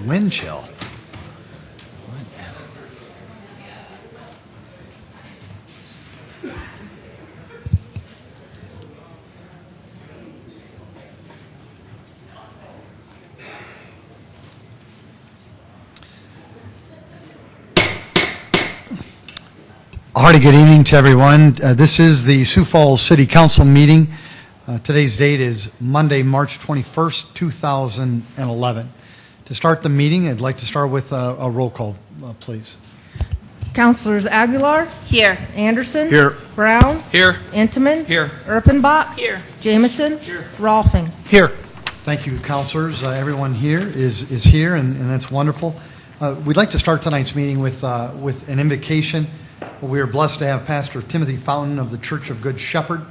wind chill. A hearty good evening to everyone. This is the Sioux Falls City Council meeting. Today's date is Monday, March 21st, 2011. To start the meeting, I'd like to start with a roll call, please. Councilors Aguilar? Here. Anderson? Here. Brown? Here. Intiman? Here. Erpenbach? Here. Jameson? Here. Rolfing? Here. Thank you, councilors. Everyone here is here, and that's wonderful. We'd like to start tonight's meeting with an invocation. We are blessed to have Pastor Timothy Fountain of the Church of Good Shepherd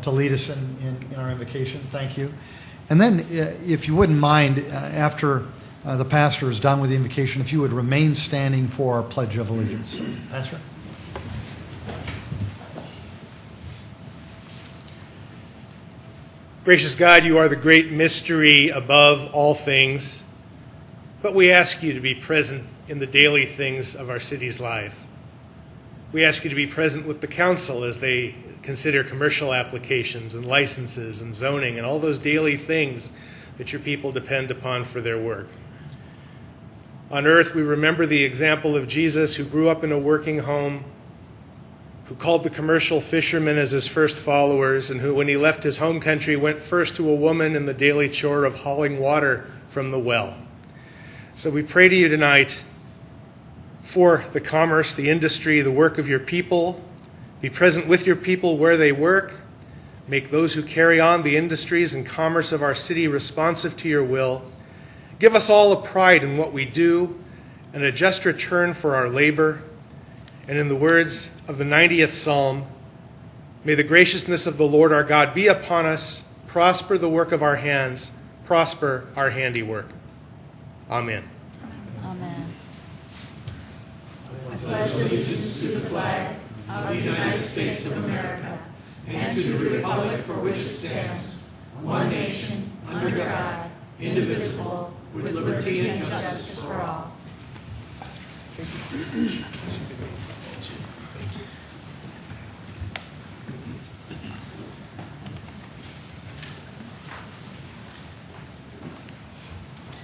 to lead us in our invocation. Thank you. And then, if you wouldn't mind, after the pastor is done with the invocation, if you would remain standing for our Pledge of Allegiance. Pastor? Gracious God, you are the great mystery above all things, but we ask you to be present in the daily things of our city's life. We ask you to be present with the council as they consider commercial applications and licenses and zoning and all those daily things that your people depend upon for their work. On earth, we remember the example of Jesus, who grew up in a working home, who called the commercial fishermen as his first followers, and who, when he left his home country, went first to a woman in the daily chore of hauling water from the well. So we pray to you tonight for the commerce, the industry, the work of your people. Be present with your people where they work. Make those who carry on the industries and commerce of our city responsive to your will. Give us all a pride in what we do and a just return for our labor. And in the words of the 90th Psalm, may the graciousness of the Lord our God be upon us, prosper the work of our hands, prosper our handiwork. Amen. Amen. I pledge allegiance to the flag of the United States of America and to the republic for which it stands, one nation, under God, indivisible, with liberty and justice for all.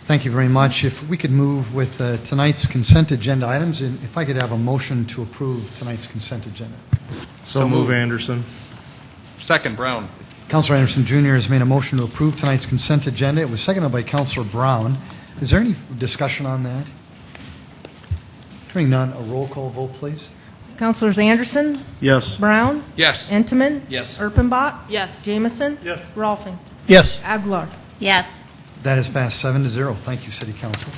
Thank you very much. If we could move with tonight's consent agenda items, and if I could have a motion to approve tonight's consent agenda. So move, Anderson. Second, Brown. Councilor Anderson Jr. has made a motion to approve tonight's consent agenda. It was seconded by Councilor Brown. Is there any discussion on that? Hearing none, a roll call vote, please. Councilors Anderson? Yes. Brown? Yes. Intiman? Yes. Erpenbach? Yes. Jameson? Yes. Rolfing? Yes. Aguilar? Yes. That has passed 7-0. Thank you, City Council.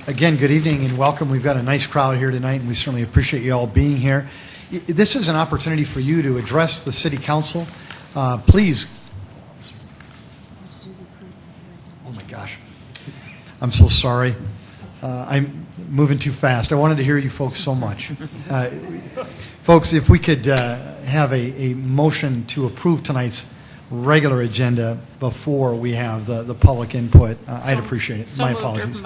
Again, good evening and welcome. We've got a nice crowd here tonight, and we certainly appreciate you all being here. This is an opportunity for you to address the City Council. Please. Oh my gosh. I'm so sorry. I'm moving too fast. I wanted to hear you folks so much. Folks, if we could have a motion to approve tonight's regular agenda before we have the public input, I'd appreciate it. My apologies.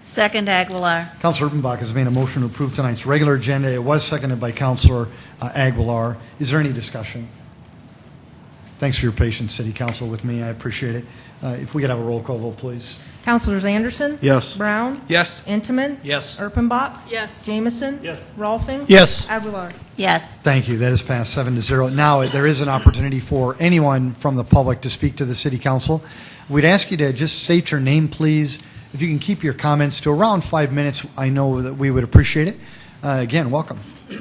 Second, Aguilar. Councilor Erpenbach has made a motion to approve tonight's regular agenda. It was seconded by Councilor Aguilar. Is there any discussion? Thanks for your patience, City Council, with me. I appreciate it. If we could have a roll call vote, please. Councilors Anderson? Yes. Brown? Yes. Intiman? Yes. Erpenbach? Yes. Jameson? Yes. Rolfing? Yes. Aguilar? Yes. Thank you. That is passed 7-0. Now, there is an opportunity for anyone from the public to speak to the City Council. We'd ask you to just state your name, please. If you can keep your comments to around 5 minutes, I know that we would appreciate it. Again, welcome. Mayor,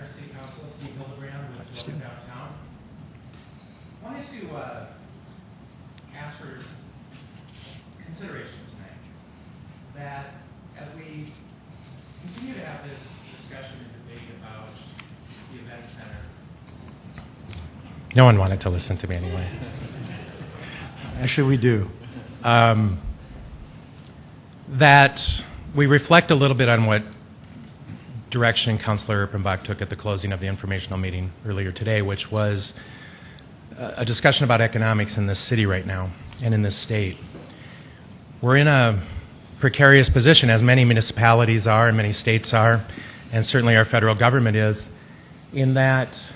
City Council, Steve Hildebrand with Local Downtown. Wanted to ask for consideration tonight that as we continue to have this discussion and debate about the event center. No one wanted to listen to me anyway. Actually, we do. That we reflect a little bit on what direction Councilor Erpenbach took at the closing of the informational meeting earlier today, which was a discussion about economics in this city right now and in this state. We're in a precarious position, as many municipalities are and many states are, and certainly our federal government is, in that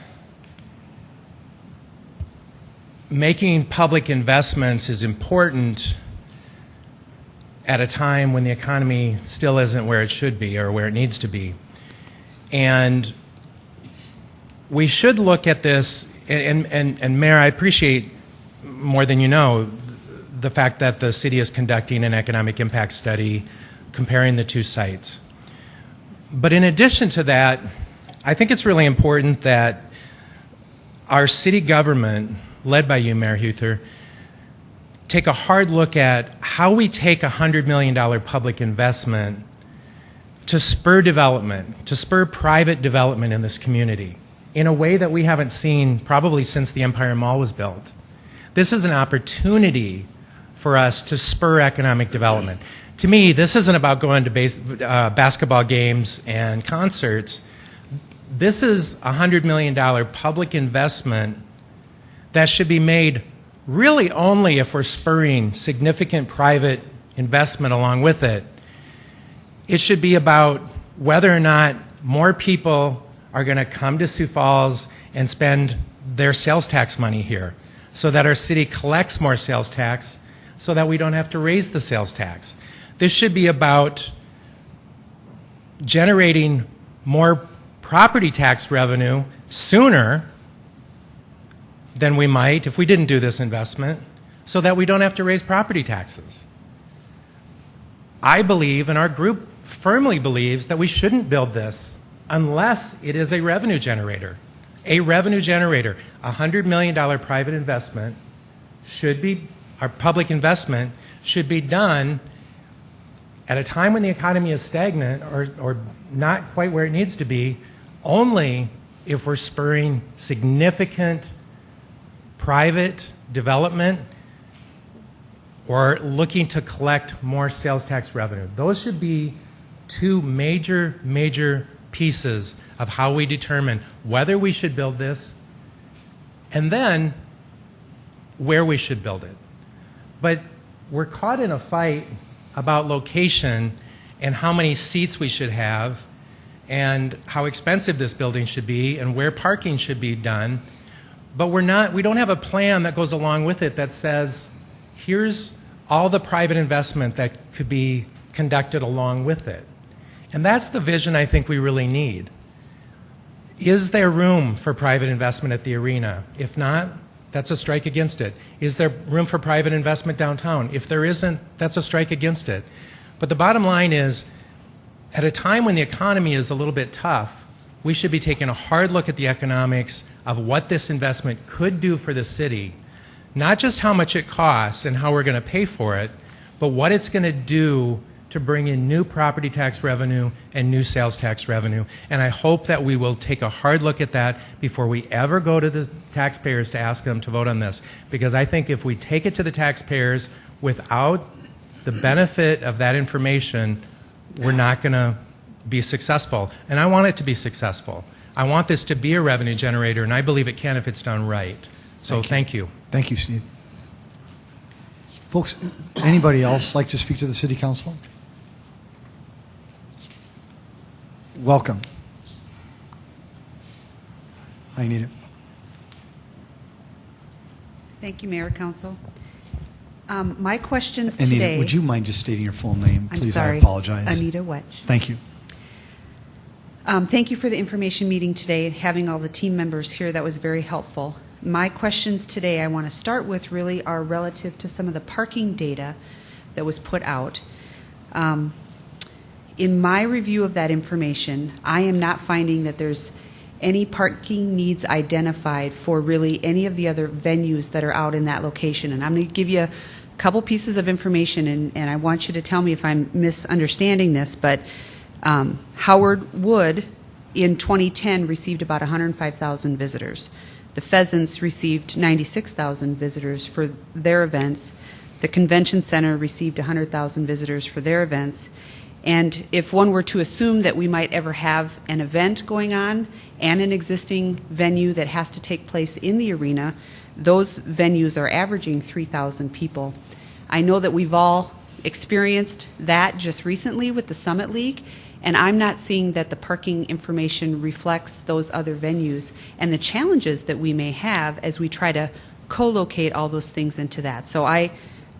making public investments is important at a time when the economy still isn't where it should be or where it needs to be. And we should look at this, and Mayor, I appreciate more than you know the fact that the city is conducting an economic impact study comparing the two sites. But in addition to that, I think it's really important that our city government, led by you, Mayor Huther, take a hard look at how we take a $100 million public investment to spur development, to spur private development in this community in a way that we haven't seen probably since the Empire Mall was built. This is an opportunity for us to spur economic development. To me, this isn't about going to basketball games and concerts. This is a $100 million public investment that should be made really only if we're spurring significant private investment along with it. It should be about whether or not more people are going to come to Sioux Falls and spend their sales tax money here so that our city collects more sales tax so that we don't have to raise the sales tax. This should be about generating more property tax revenue sooner than we might if we didn't do this investment so that we don't have to raise property taxes. I believe, and our group firmly believes, that we shouldn't build this unless it is a revenue generator. A revenue generator. A $100 million private investment should be, our public investment should be done at a time when the economy is stagnant or not quite where it needs to be, only if we're spurring significant private development or looking to collect more sales tax revenue. Those should be two major pieces of how we determine whether we should build this and then where we should build it. But we're caught in a fight about location and how many seats we should have and how expensive this building should be and where parking should be done. But we don't have a plan that goes along with it that says, here's all the private investment that could be conducted along with it. And that's the vision I think we really need. Is there room for private investment at the arena? If not, that's a strike against it. Is there room for private investment downtown? If there isn't, that's a strike against it. But the bottom line is, at a time when the economy is a little bit tough, we should be taking a hard look at the economics of what this investment could do for the city, not just how much it costs and how we're going to pay for it, but what it's going to do to bring in new property tax revenue and new sales tax revenue. And I hope that we will take a hard look at that before we ever go to the taxpayers to ask them to vote on this. Because I think if we take it to the taxpayers without the benefit of that information, we're not going to be successful. And I want it to be successful. I want this to be a revenue generator, and I believe it can if it's done right. So thank you. Thank you, Steve. Folks, anybody else like to speak to the City Council? Welcome. I need it. Thank you, Mayor, Council. My questions Anita, today... would you mind just stating your full name? I'm Please, sorry. I apologize. Anita Wetch. Thank you. Thank you for the information meeting today and having all the team members here. That was very helpful. My questions today I want to start with really are relative to some of the parking data that was put out. In my review of that information, I am not finding that there's any parking needs identified for really any of the other venues that are out in that location. And I'm going to give you a couple pieces of information, and I want you to tell me if I'm misunderstanding this, but Howard Wood in 2010 received about 105,000 visitors. The Pheasants received 96,000 visitors for their events. The Convention Center received 100,000 visitors for their events. And if one were to assume that we might ever have an event going on and an existing venue that has to take place in the arena, those venues are averaging 3,000 people. I know that we've all experienced that just recently with the Summit League, and I'm not seeing that the parking information reflects those other venues and the challenges that we may have as we try to co-locate all those things into that. So I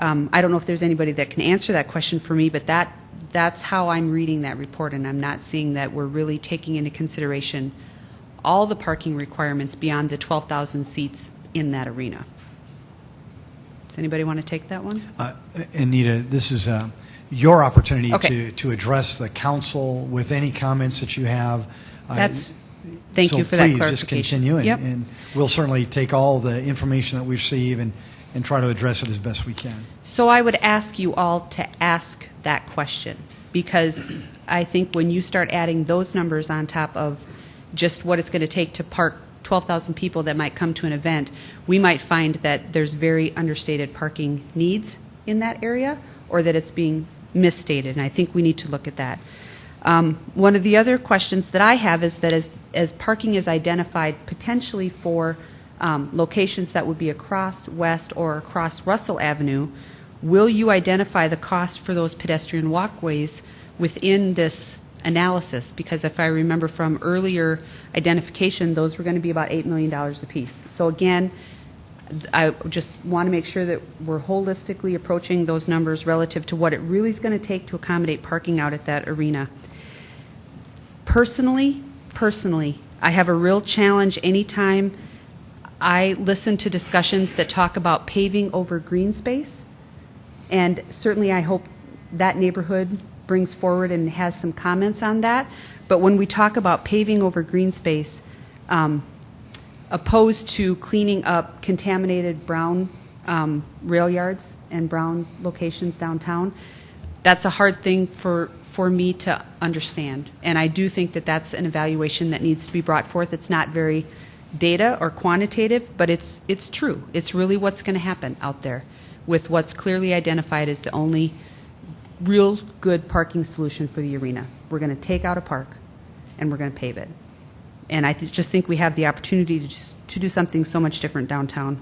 don't know if there's anybody that can answer that question for me, but that's how I'm reading that report, and I'm not seeing that we're really taking into consideration all the parking requirements beyond the 12,000 seats in that arena. Does anybody want to take that one? Anita, this is your opportunity Okay. to address the council with any comments that you have. Thank So you for that please, clarification. just continue, Yep. and we'll certainly take all the information that we receive and try to address it as best we can. So I would ask you all to ask that question, because I think when you start adding those numbers on top of just what it's going to take to park 12,000 people that might come to an event, we might find that there's very understated parking needs in that area, or that it's being misstated, and I think we need to look at that. One of the other questions that I have is that as parking is identified potentially for locations that would be across West or across Russell Avenue, will you identify the cost for those pedestrian walkways within this analysis? Because if I remember from earlier identification, those were going to be about $8 million apiece. So again, I just want to make sure that we're holistically approaching those numbers relative to what it really is going to take to accommodate parking out at that arena. Personally, I have a real challenge anytime I listen to discussions that talk about paving over green space, and certainly I hope that neighborhood brings forward and has some comments on that. But when we talk about paving over green space, opposed to cleaning up contaminated brown rail yards and brown locations downtown, that's a hard thing for me to understand. And I do think that that's an evaluation that needs to be brought forth. It's not very data or quantitative, but it's true. It's really what's going to happen out there with what's clearly identified as the only real good parking solution for the arena. We're going to take out a park and we're going to pave it. And I just think we have the opportunity to do something so much different downtown.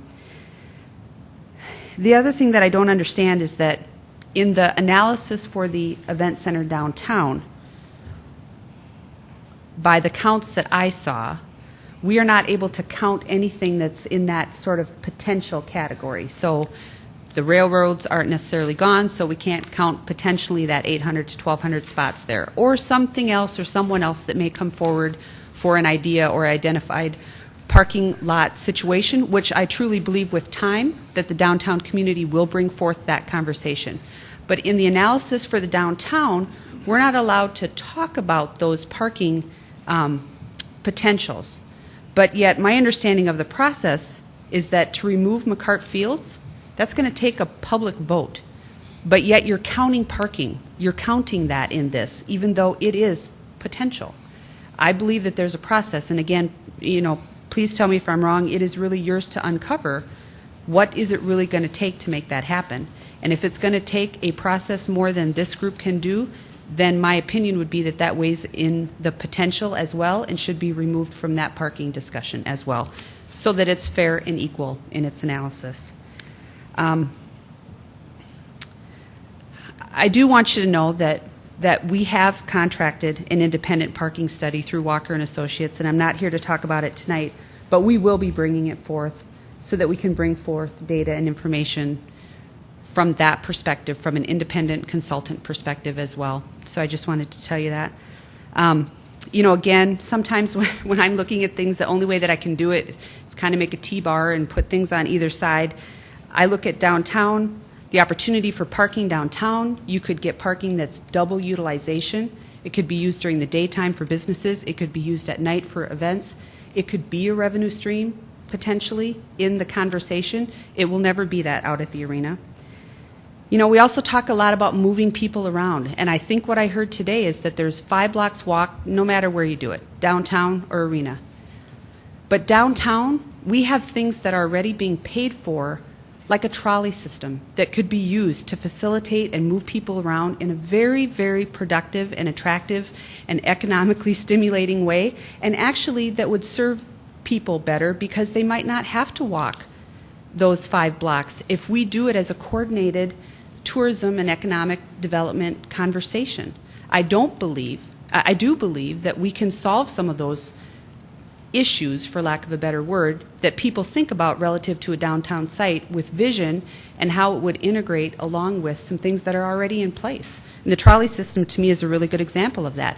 The other thing that I don't understand is that in the analysis for the event center downtown, by the counts that I saw, we are not able to count anything that's in that sort of potential category. So the railroads aren't necessarily gone, so we can't count potentially that 800 to 1,200 spots there, or something else or someone else that may come forward for an idea or identified parking lot situation, which I truly believe with time that the downtown community will bring forth that conversation. But in the analysis for the downtown, we're not allowed to talk about those parking potentials. But yet my understanding of the process is that to remove McCart Fields, that's going to take a public vote. But yet you're counting parking. You're counting that in this, even though it is potential. I believe that there's a process, and again, please tell me if I'm wrong. It is really yours to uncover what is it really going to take to make that happen. And if it's going to take a process more than this group can do, then my opinion would be that that weighs in the potential as well and should be removed from that parking discussion as well, so that it's fair and equal in its analysis. I do want you to know that we have contracted an independent parking study through Walker and Associates, and I'm not here to talk about it tonight, but we will be bringing it forth so that we can bring forth data and information from that perspective, from an independent consultant perspective as well. So I just wanted to tell you that. Again, sometimes when I'm looking at things, the only way that I can do it is kind of make a T-bar and put things on either side. I look at downtown, the opportunity for parking downtown. You could get parking that's double utilization. It could be used during the daytime for businesses. It could be used at night for events. It could be a revenue stream, potentially, in the conversation. It will never be that out at the arena. We also talk a lot about moving people around, and I think what I heard today is that there's 5 blocks walk no matter where you do it, downtown or arena. But downtown, we have things that are already being paid for, like a trolley system that could be used to facilitate and move people around in a very, very productive and attractive and economically stimulating way, and actually that would serve people better because they might not have to walk those 5 blocks if we do it as a coordinated tourism and economic development conversation. I do believe that we can solve some of those issues, for lack of a better word, that people think about relative to a downtown site with vision and how it would integrate along with some things that are already in place. And the trolley system, to me, is a really good example of that.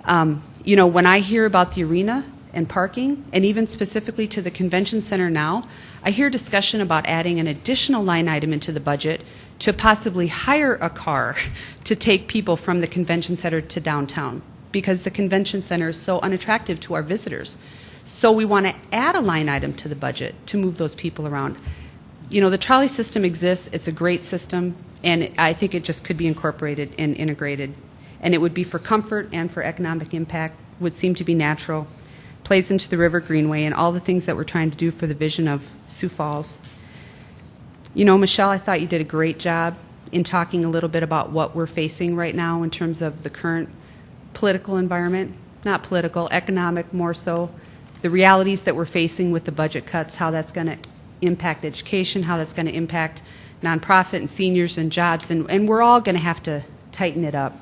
When I hear about the arena and parking, and even specifically to the convention center now, I hear discussion about adding an additional line item into the budget to possibly hire a car to take people from the convention center to downtown, because the convention center is so unattractive to our visitors. So we want to add a line item to the budget to move those people around. The trolley system exists. It's a great system, and I think it just could be incorporated and integrated. And it would be for comfort and for economic impact, would seem to be natural, plays into the River Greenway and all the things that we're trying to do for the vision of Sioux Falls. Michelle, I thought you did a great job in talking a little bit about what we're facing right now in terms of the current political environment, not political, economic more so, the realities that we're facing with the budget cuts, how that's going to impact education, how that's going to impact nonprofit and seniors and jobs, and we're all going to have to tighten it up.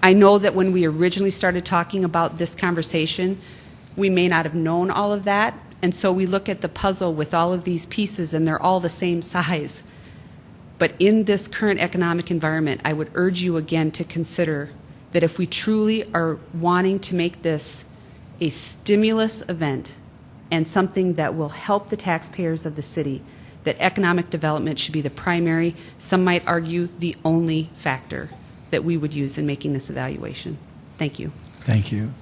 I know that when we originally started talking about this conversation, we may not have known all of that, and so we look at the puzzle with all of these pieces and they're all the same size. But in this current economic environment, I would urge you again to consider that if we truly are wanting to make this a stimulus event and something that will help the taxpayers of the city, that economic development should be the primary, some might argue the only factor that we would use in making this evaluation. Thank you. Thank you.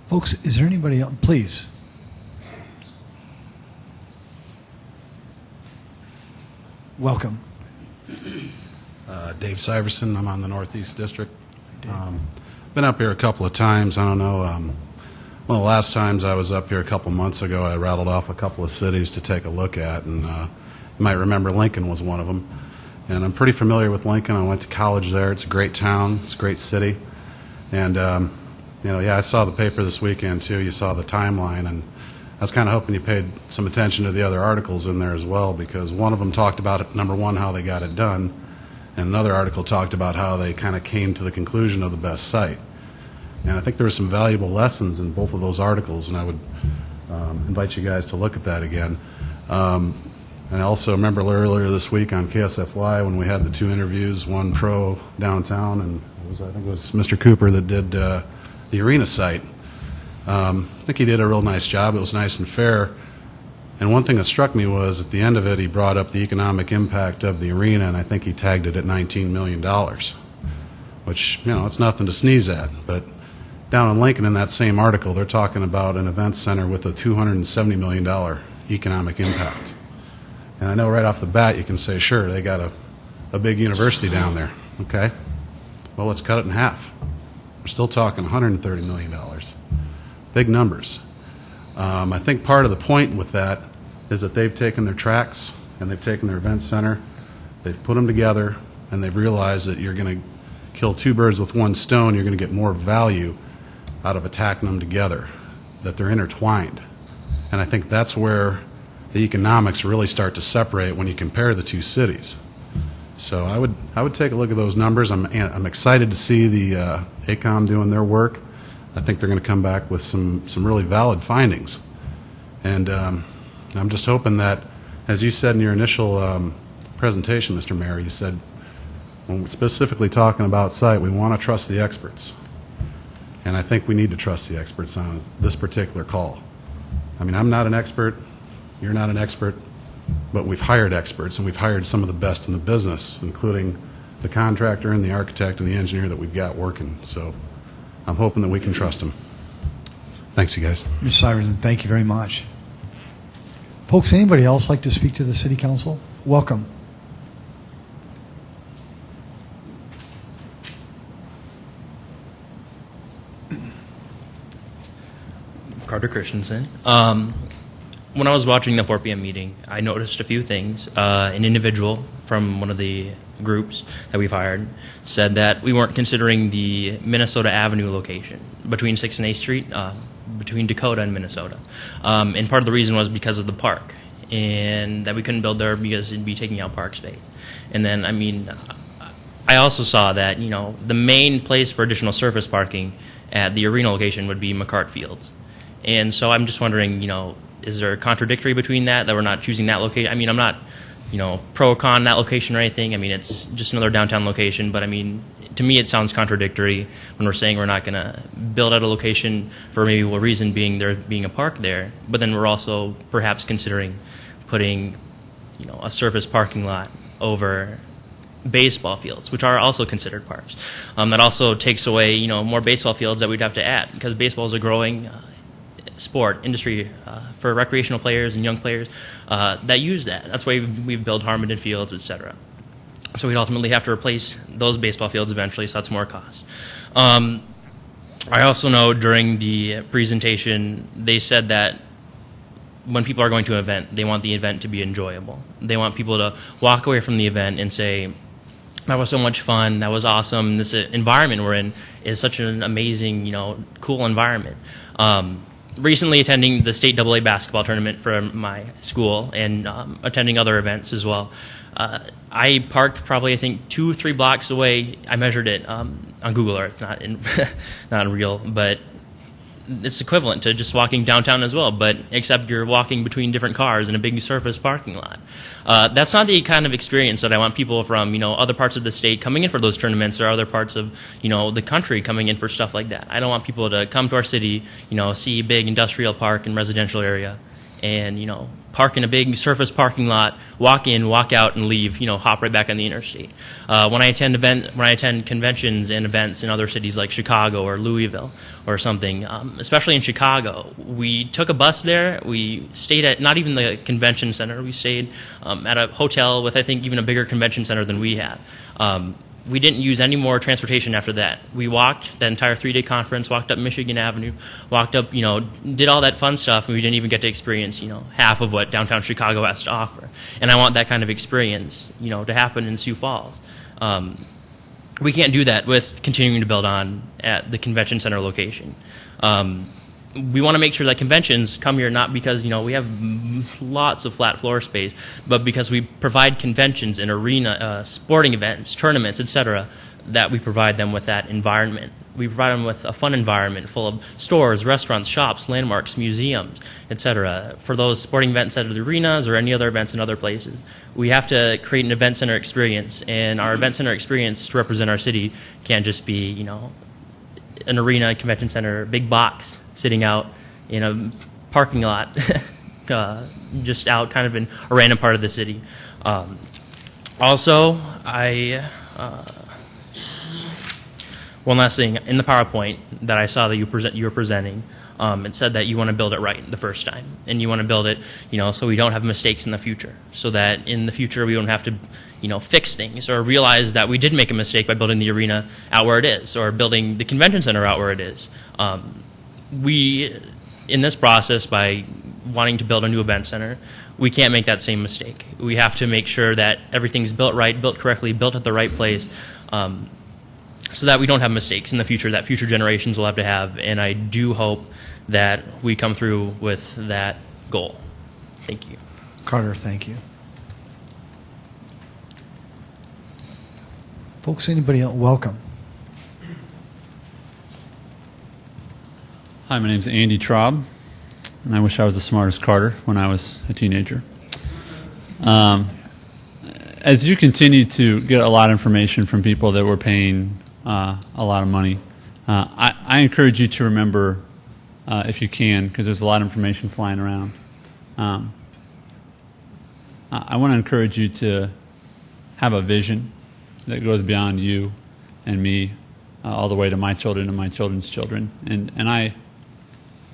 Folks, is there anybody else? Please. Welcome. Dave Syverson. I'm on the Northeast District. Been up here a couple of times. I don't know. One of the last times I was up here a couple months ago, I rattled off a couple of cities to take a look at, and you might remember Lincoln was one of them. And I'm pretty familiar with Lincoln. I went to college there. It's a great town. It's a great city. And, I saw the paper this weekend, too. You saw the timeline, and I was kind of hoping you paid some attention to the other articles in there as well, because one of them talked about it, number one, how they got it done, and another article talked about how they kind of came to the conclusion of the best site. And I think there were some valuable lessons in both of those articles, and I would invite you guys to look at that again. And I also remember earlier this week on KSFY when we had the two interviews, one pro downtown, and I think it was Mr. Cooper that did the arena site. I think he did a real nice job. It was nice and fair. And one thing that struck me was at the end of it, he brought up the economic impact of the arena, and I think he tagged it at $19 million, which, it's nothing to sneeze at. But down in Lincoln in that same article, they're talking about an event center with a $270 million economic impact. And I know right off the bat you can say, sure, they got a big university down there. Okay. Well, let's cut it in half. We're still talking $130 million. Big numbers. I think part of the point with that is that they've taken their tracks and they've taken their event center, they've put them together, and they've realized that you're going to kill two birds with one stone. You're going to get more value out of attacking them together, that they're intertwined. And I think that's where the economics really start to separate when you compare the two cities. So I would take a look at those numbers. I'm excited to see the ACOM doing their work. I think they're going to come back with some really valid findings. And I'm just hoping that, as you said in your initial presentation, Mr. Mayor, you said, when we're specifically talking about site, we want to trust the experts. And I think we need to trust the experts on this particular call. I mean, I'm not an expert. You're not an expert. But we've hired experts, and we've hired some of the best in the business, including the contractor and the architect and the engineer that we've got working. So I'm hoping that we can trust them. Thanks, you guys. Mr. Syverson, thank you very much. Folks, anybody else like to speak to the City Council? Welcome. Carter Christensen. When I was watching the 4 p.m. meeting, I noticed a few things. An individual from one of the groups that we've hired said that we weren't considering the Minnesota Avenue location between 6th and 8th Street, between Dakota and Minnesota. And part of the reason was because of the park. and that we couldn't build there because it'd be taking out park space. And then, I mean, I also saw that, you know, the main place for additional surface parking at the arena location would be McCart Fields. And so I'm just wondering, you know, is there a contradictory between that we're not choosing that location? I mean, I'm not, you know, pro or con that location or anything. I mean, it's just another downtown location, but I mean, to me it sounds contradictory when we're saying we're not going to build out a location for maybe a reason being there being a park there, but then we're also perhaps considering putting, you know, a surface parking lot over baseball fields, which are also considered parks. That also takes away, you know, more baseball fields that we'd have to add, because baseball is a growing sport industry for recreational players and young players that use that. That's why we've built Harmondon Fields, etc. So we'd ultimately have to replace those baseball fields eventually, so that's more cost. I also know during the presentation they said that when people are going to an event, they want the event to be enjoyable. They want people to walk away from the event and say, that was so much fun, that was awesome, this environment we're in is such an amazing, you know, cool environment. Recently attending the state AA basketball tournament for my school and attending other events as well. I parked probably, I think, 2 or 3 blocks away. I measured it on Google Earth, not in real, but it's equivalent to just walking downtown as well, but except you're walking between different cars in a big surface parking lot. That's not the kind of experience that I want people from, you know, other parts of the state coming in for those tournaments or other parts of, you know, the country coming in for stuff like that. I don't want people to come to our city, you know, see a big industrial park and residential area and, you know, park in a big surface parking lot, walk in, walk out, and leave, you know, hop right back on the interstate. When I attend conventions and events in other cities like Chicago or Louisville or something, especially in Chicago, we took a bus there. We stayed at not even the convention center. We stayed at a hotel with, I think, even a bigger convention center than we have. We didn't use any more transportation after that. We walked that entire 3-day conference, walked up Michigan Avenue, walked up, you know, did all that fun stuff, and we didn't even get to experience, you know, half of what downtown Chicago has to offer. And I want that kind of experience, you know, to happen in Sioux Falls. We can't do that with continuing to build on at the convention center location. We want to make sure that conventions come here not because, you know, we have lots of flat floor space, but because we provide conventions and arena, sporting events, tournaments, etc., that we provide them with that environment. We provide them with a fun environment full of stores, restaurants, shops, landmarks, museums, etc. For those sporting events at the arenas or any other events in other places, we have to create an event center experience, and our event center experience to represent our city can't just be, you know, an arena, convention center, big box sitting out in a parking lot, just out kind of in a random part of the city. Also, one last thing. In the PowerPoint that I saw that you were presenting, it said that you want to build it right the first time, and you want to build it, you know, so we don't have mistakes in the future, so that in the future we don't have to, you know, fix things or realize that we did make a mistake by building the arena out where it is or building the convention center out where it is. We, in this process, by wanting to build a new event center, we can't make that same mistake. We have to make sure that everything's built right, built correctly, built at the right place, so that we don't have mistakes in the future that future generations will have to have. And I do hope that we come through with that goal. Thank you. Carter, thank you. Folks, anybody else? Welcome. Hi, my name's Andy Traub, and I wish I was as smart as Carter when I was a teenager. As you continue to get a lot of information from people that were paying a lot of money, I encourage you to remember, if you can, because there's a lot of information flying around. I want to encourage you to have a vision that goes beyond you and me, all the way to my children and my children's children. And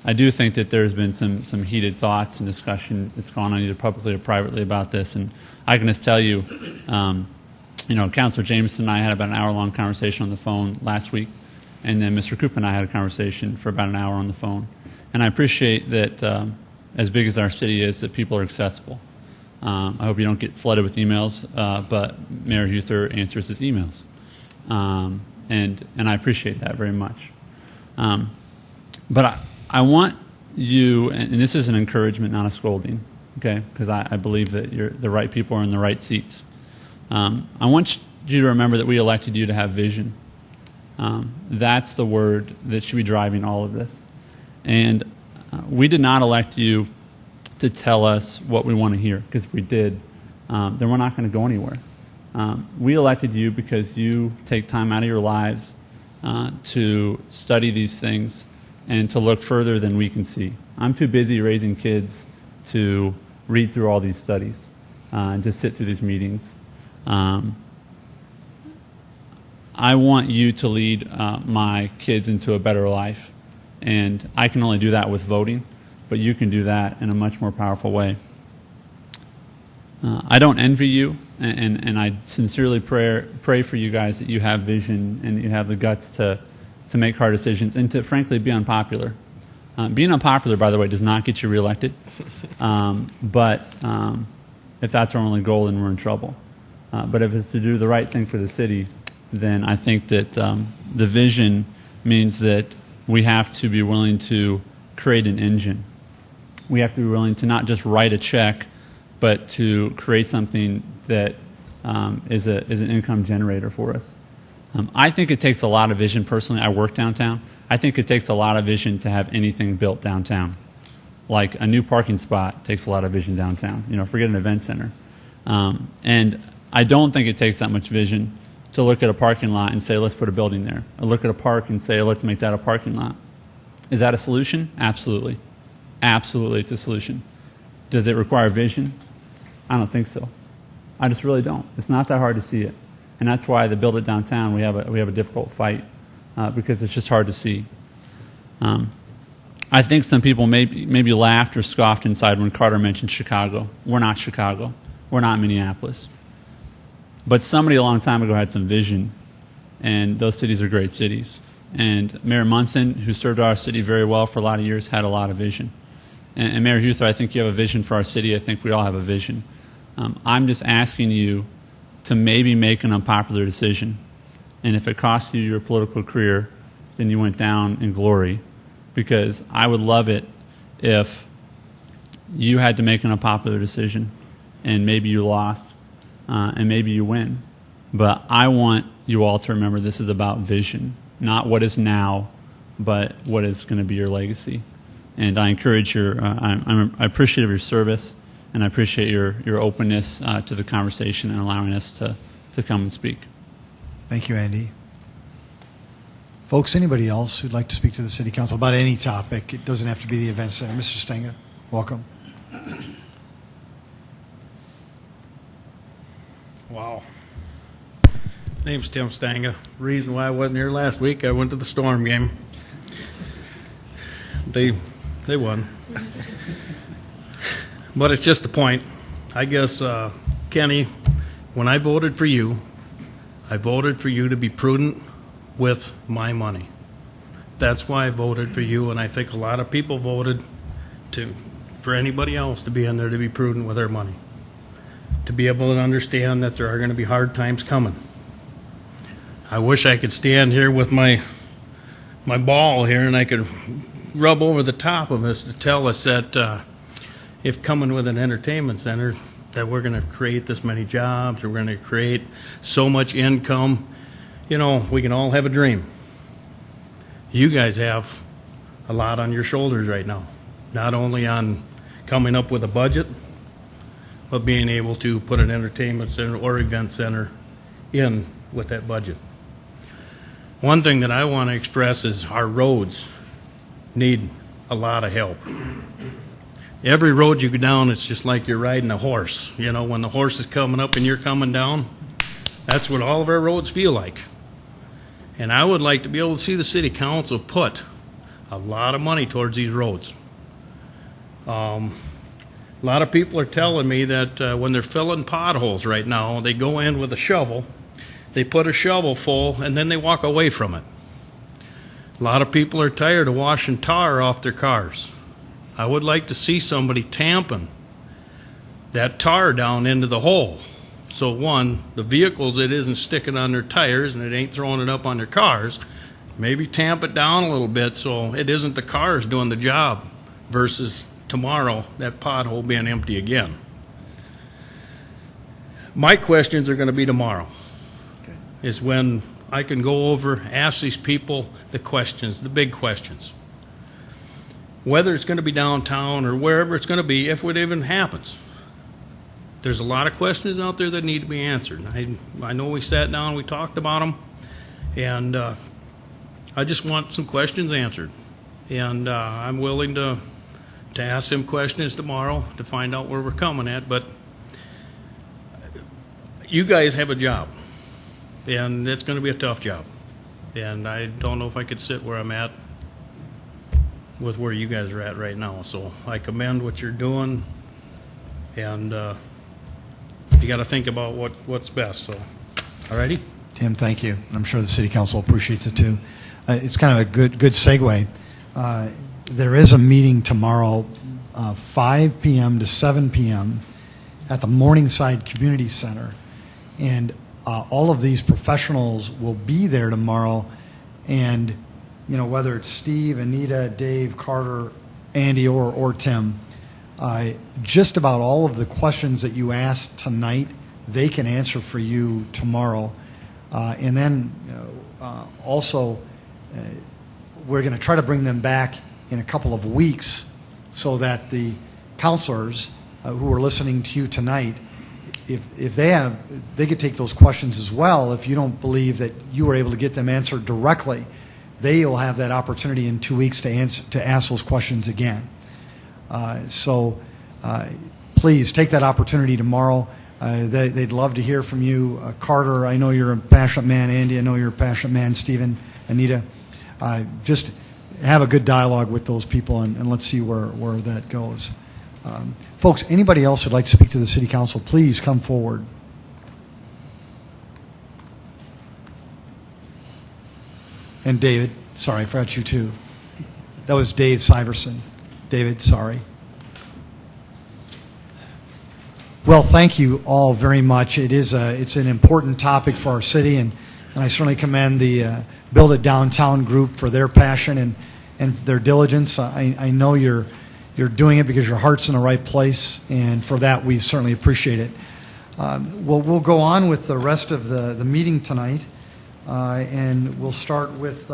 I do think that there's been some heated thoughts and discussion that's gone on either publicly or privately about this. And I can just tell you, you know, Councilor Jameson and I had about an hour-long conversation on the phone last week, and then Mr. Coop and I had a conversation for about an hour on the phone. And I appreciate that, as big as our city is, that people are accessible. I hope you don't get flooded with emails, but Mayor Huther answers his emails. And I appreciate that very much. But I want you, and this is an encouragement, not a scolding, okay? Because I believe that the right people are in the right seats. I want you to remember that we elected you to have vision. That's the word that should be driving all of this. And we did not elect you to tell us what we want to hear, because if we did, then we're not going to go anywhere. We elected you because you take time out of your lives to study these things and to look further than we can see. I'm too busy raising kids to read through all these studies and to sit through these meetings. I want you to lead my kids into a better life, and I can only do that with voting, but you can do that in a much more powerful way. I don't envy you, and I sincerely pray for you guys that you have vision and that you have the guts to make hard decisions and to, frankly, be unpopular. Being unpopular, by the way, does not get you reelected, but if that's our only goal, then we're in trouble. But if it's to do the right thing for the city, then I think that the vision means that we have to be willing to create an engine. We have to be willing to not just write a check, but to create something that is an income generator for us. I think it takes a lot of vision. Personally, I work downtown. I think it takes a lot of vision to have anything built downtown. Like a new parking spot takes a lot of vision downtown. Forget an event center. And I don't think it takes that much vision to look at a parking lot and say, let's put a building there. Or look at a park and say, let's make that a parking lot. Is that a solution? Absolutely. Absolutely, it's a solution. Does it require vision? I don't think so. I just really don't. It's not that hard to see it. And that's why the Build It Downtown, we have a difficult fight because it's just hard to see. I think some people maybe laughed or scoffed inside when Carter mentioned Chicago. We're not Chicago. We're not Minneapolis. But somebody a long time ago had some vision, and those cities are great cities. And Mayor Munson, who served our city very well for a lot of years, had a lot of vision. And Mayor Huther, I think you have a vision for our city. I think we all have a vision. I'm just asking you to maybe make an unpopular decision. And if it costs you your political career, then you went down in glory. Because I would love it if you had to make an unpopular decision and maybe you lost and maybe you win. But I want you all to remember this is about vision, not what is now, but what is going to be your legacy. And I encourage I appreciate your service, and I appreciate your openness to the conversation and allowing us to come and speak. Thank you, Andy. Folks, anybody else who'd like to speak to the City Council about any topic? It doesn't have to be the event center. Mr. Stenga, welcome. Wow. Name's Tim Stanga. Reason why I wasn't here last week, I went to the Storm game. They won. But it's just a point. I guess, Kenny, when I voted for you to be prudent with my money. That's why I voted for you, and I think a lot of people voted for anybody else to be in there to be prudent with their money. To be able to understand that there are going to be hard times coming. I wish I could stand here with my ball here and I could rub over the top of us to tell us that if coming with an entertainment center that we're going to create this many jobs, or we're going to create so much income. We can all have a dream. You guys have a lot on your shoulders right now, not only on coming up with a budget, but being able to put an entertainment center or event center in with that budget. One thing that I want to express is our roads need a lot of help. Every road you go down, it's just like you're riding a horse. When the horse is coming up and you're coming down, that's what all of our roads feel like. And I would like to be able to see the city council put a lot of money towards these roads. A lot of people are telling me that when they're filling potholes right now, they go in with a shovel, they put a shovel full, and then they walk away from it. A lot of people are tired of washing tar off their cars. I would like to see somebody tamping that tar down into the hole. So one, the vehicles, it isn't sticking on their tires and it ain't throwing it up on their cars. Maybe tamp it down a little bit so it isn't the cars doing the job versus tomorrow that pothole being empty again. My questions are going to be tomorrow. Is when I can go over, ask these people the questions, the big questions. Whether it's going to be downtown or wherever it's going to be, if it even happens. There's a lot of questions out there that need to be answered. I know we sat down, we talked about them, and I just want some questions answered. And I'm willing to ask them questions tomorrow to find out where we're coming at. But you guys have a job, and it's going to be a tough job. And I don't know if I could sit where I'm at with where you guys are at right now. So I commend what you're doing, and you got to think about what's best. So, all righty? Tim, thank you. I'm sure the City Council appreciates it too. It's kind of a good segue. There is a meeting tomorrow, 5 p.m. to 7 p.m. at the Morningside Community Center. And all of these professionals will be there tomorrow. And, you know, whether it's Steve, Anita, Dave, Carter, Andy, or Tim, just about all of the questions that you asked tonight, they can answer for you tomorrow. And then also, we're going to try to bring them back in a couple of weeks so that the counselors who are listening to you tonight, if they could take those questions as well. If you don't believe that you were able to get them answered directly, they will have that opportunity in 2 weeks to ask those questions again. So please take that opportunity tomorrow. They'd love to hear from you. Carter, I know you're a passionate man. Andy, I know you're a passionate man. Stephen, Anita, just have a good dialogue with those people, and let's see where that goes. Folks, anybody else who'd like to speak to the City Council, please come forward. And David, sorry, I forgot you too. That was Dave Syverson. David, sorry. Well, thank you all very much. It's an important topic for our city, and I certainly commend the Build It Downtown group for their passion and their diligence. I know you're doing it because your heart's in the right place, and for that we certainly appreciate it. We'll go on with the rest of the meeting tonight, and we'll start with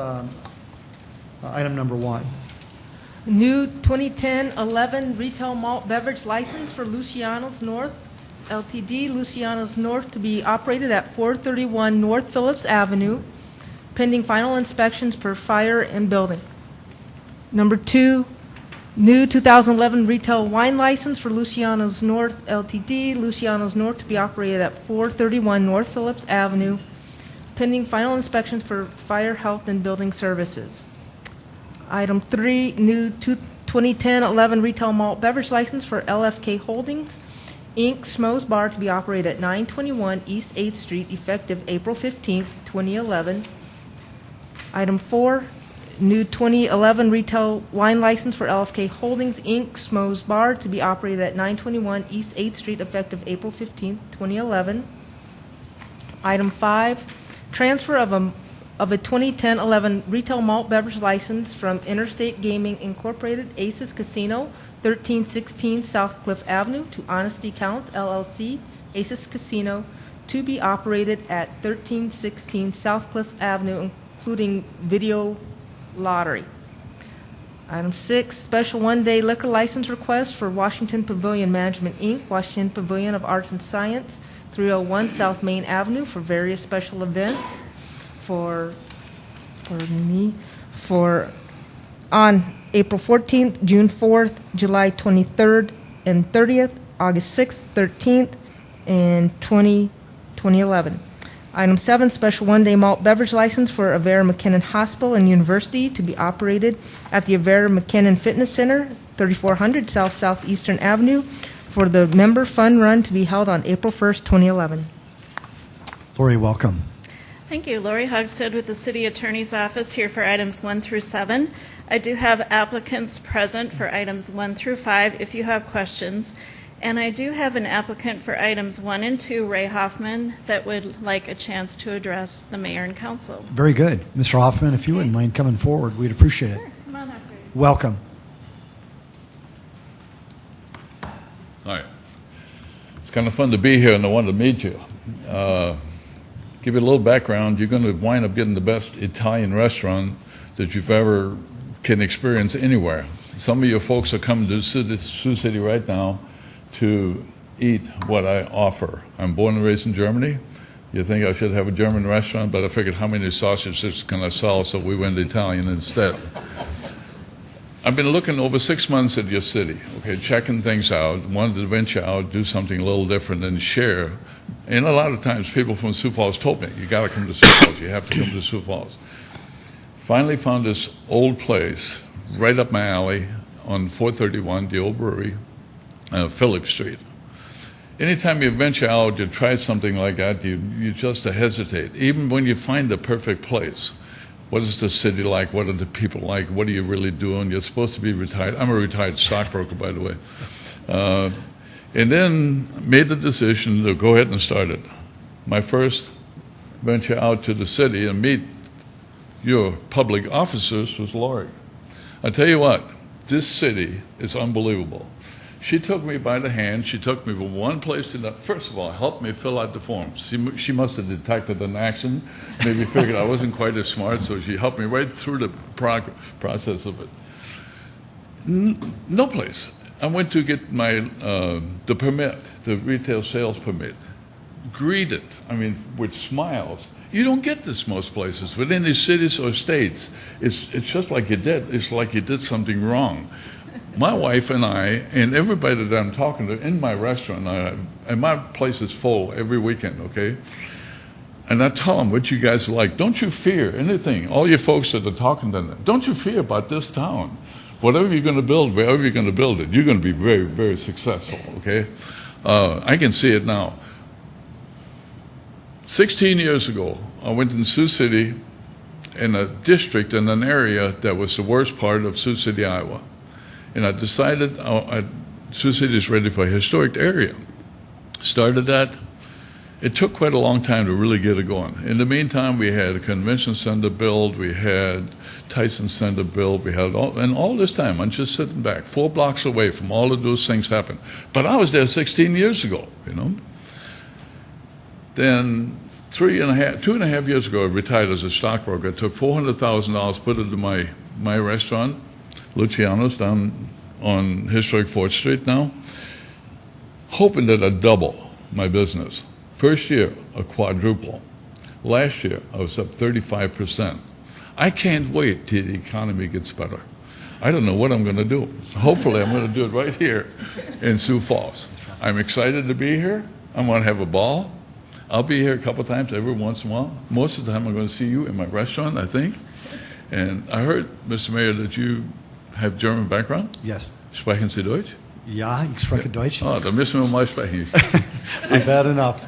item number 1. New 2010-11 retail malt beverage license for Luciano's North LTD, Luciano's North, to be operated at 431 North Phillips Avenue, pending final inspections per fire and building. Number 2, new 2011 retail wine license for Luciano's North LTD, Luciano's North, to be operated at 431 North Phillips Avenue, pending final inspections for fire, health, and building services. Item 3, new 2010-11 retail malt beverage license for LFK Holdings, Inc., Schmoes Bar, to be operated at 921 East 8th Street, effective April 15th, 2011. Item 4, new 2011 retail wine license for LFK Holdings, Inc., Schmoes Bar, to be operated at 921 East 8th Street, effective April 15th, 2011. Item 5, transfer of a 2010-11 retail malt beverage license from Interstate Gaming Incorporated, Aces Casino, 1316 South Cliff Avenue, to Honesty Counts, LLC, Aces Casino, to be operated at 1316 South Cliff Avenue, including video lottery. Item 6, special one-day liquor license request for Washington Pavilion Management, Inc., Washington Pavilion of Arts and Science, 301 South Main Avenue, for various special events. For on April 14th, June 4th, July 23rd and 30th, August 6th, 13th, and 2011. Item 7, special one-day malt beverage license for Avera McKinnon Hospital and University, to be operated at the Avera McKinnon Fitness Center, 3400 South Southeastern Avenue, for the member fun run to be held on April 1st, 2011. Lori, welcome. Thank you. Lori Hogstead with the City Attorney's Office, here for items 1 through 7. I do have applicants present for items 1 through 5 if you have questions. And I do have an applicant for items 1 and 2, Ray Hoffman, that would like a chance to address the mayor and council. Very good. Mr. Hoffman, if you wouldn't mind coming forward, we'd appreciate it. Sure. Come on up, Ray. Welcome. It's kind of fun to be here, and I wanted to meet you. Give you a little background. You're going to wind up getting the best Italian restaurant that you've ever can experience anywhere. Some of your folks are coming to Sioux City right now to eat what I offer. I'm born and raised in Germany. You think I should have a German restaurant, but I figured how many sausages can I sell, so we went Italian instead. I've been looking over 6 months at your city, okay, checking things out, wanted to venture out, do something a little different and share. And a lot of times people from Sioux Falls told me, you got to come to Sioux Falls, you have to come to Sioux Falls. Finally found this old place right up my alley on 431, the old brewery, Phillip Street. Anytime you venture out, you try something like that, you just hesitate. Even when you find the perfect place, what is the city like? What are the people like? What are you really doing? You're supposed to be retired. I'm a retired stockbroker, by the way. And then made the decision to go ahead and start it. My first venture out to the city and meet your public officers was Lori. I tell you what, this city is unbelievable. She took me by the hand. She took me from one place to another. First of all, helped me fill out the forms. She must have detected an action, maybe figured I wasn't quite as smart, so she helped me right through the process of it. No place. I went to get my the permit, the retail sales permit. Greeted, with smiles. You don't get this most places. Within these cities or states, it's just like you did. It's like you did something wrong. My wife and I, and everybody that I'm talking to in my restaurant, and my place is full every weekend, okay? And I tell them what you guys are like. Don't you fear anything. All you folks that are talking to them, don't you fear about this town. Whatever you're going to build, wherever you're going to build it, you're going to be very, very successful, okay? I can see it now. 16 years ago, I went in Sioux City in a district, in an area that was the worst part of Sioux City, Iowa. And I decided Sioux City is ready for a historic area. Started that. It took quite a long time to really get it going. In the meantime, we had a convention center build, we had Tyson Center build, we had all this time, I'm just sitting back, 4 blocks away from all of those things happened. But I was there 16 years ago, Then 2.5 years ago, I retired as a stockbroker. I took $400,000, put it into my restaurant, Luciano's, down on historic 4th Street now, hoping that I'd double my business. First year, a quadruple. Last year, I was up 35%. I can't wait till the economy gets better. I don't know what I'm going to do. Hopefully, I'm going to do it right here in Sioux Falls. I'm excited to be here. I'm going to have a ball. I'll be here a couple times every once in a while. Most of the time, I'm going to see you in my restaurant, I think. And I heard, Mr. Mayor, that you have German background? Yes. Sprechen Sie Deutsch? Ja, ich spreche Deutsch. Oh, da müssen wir mal sprechen. Bad enough.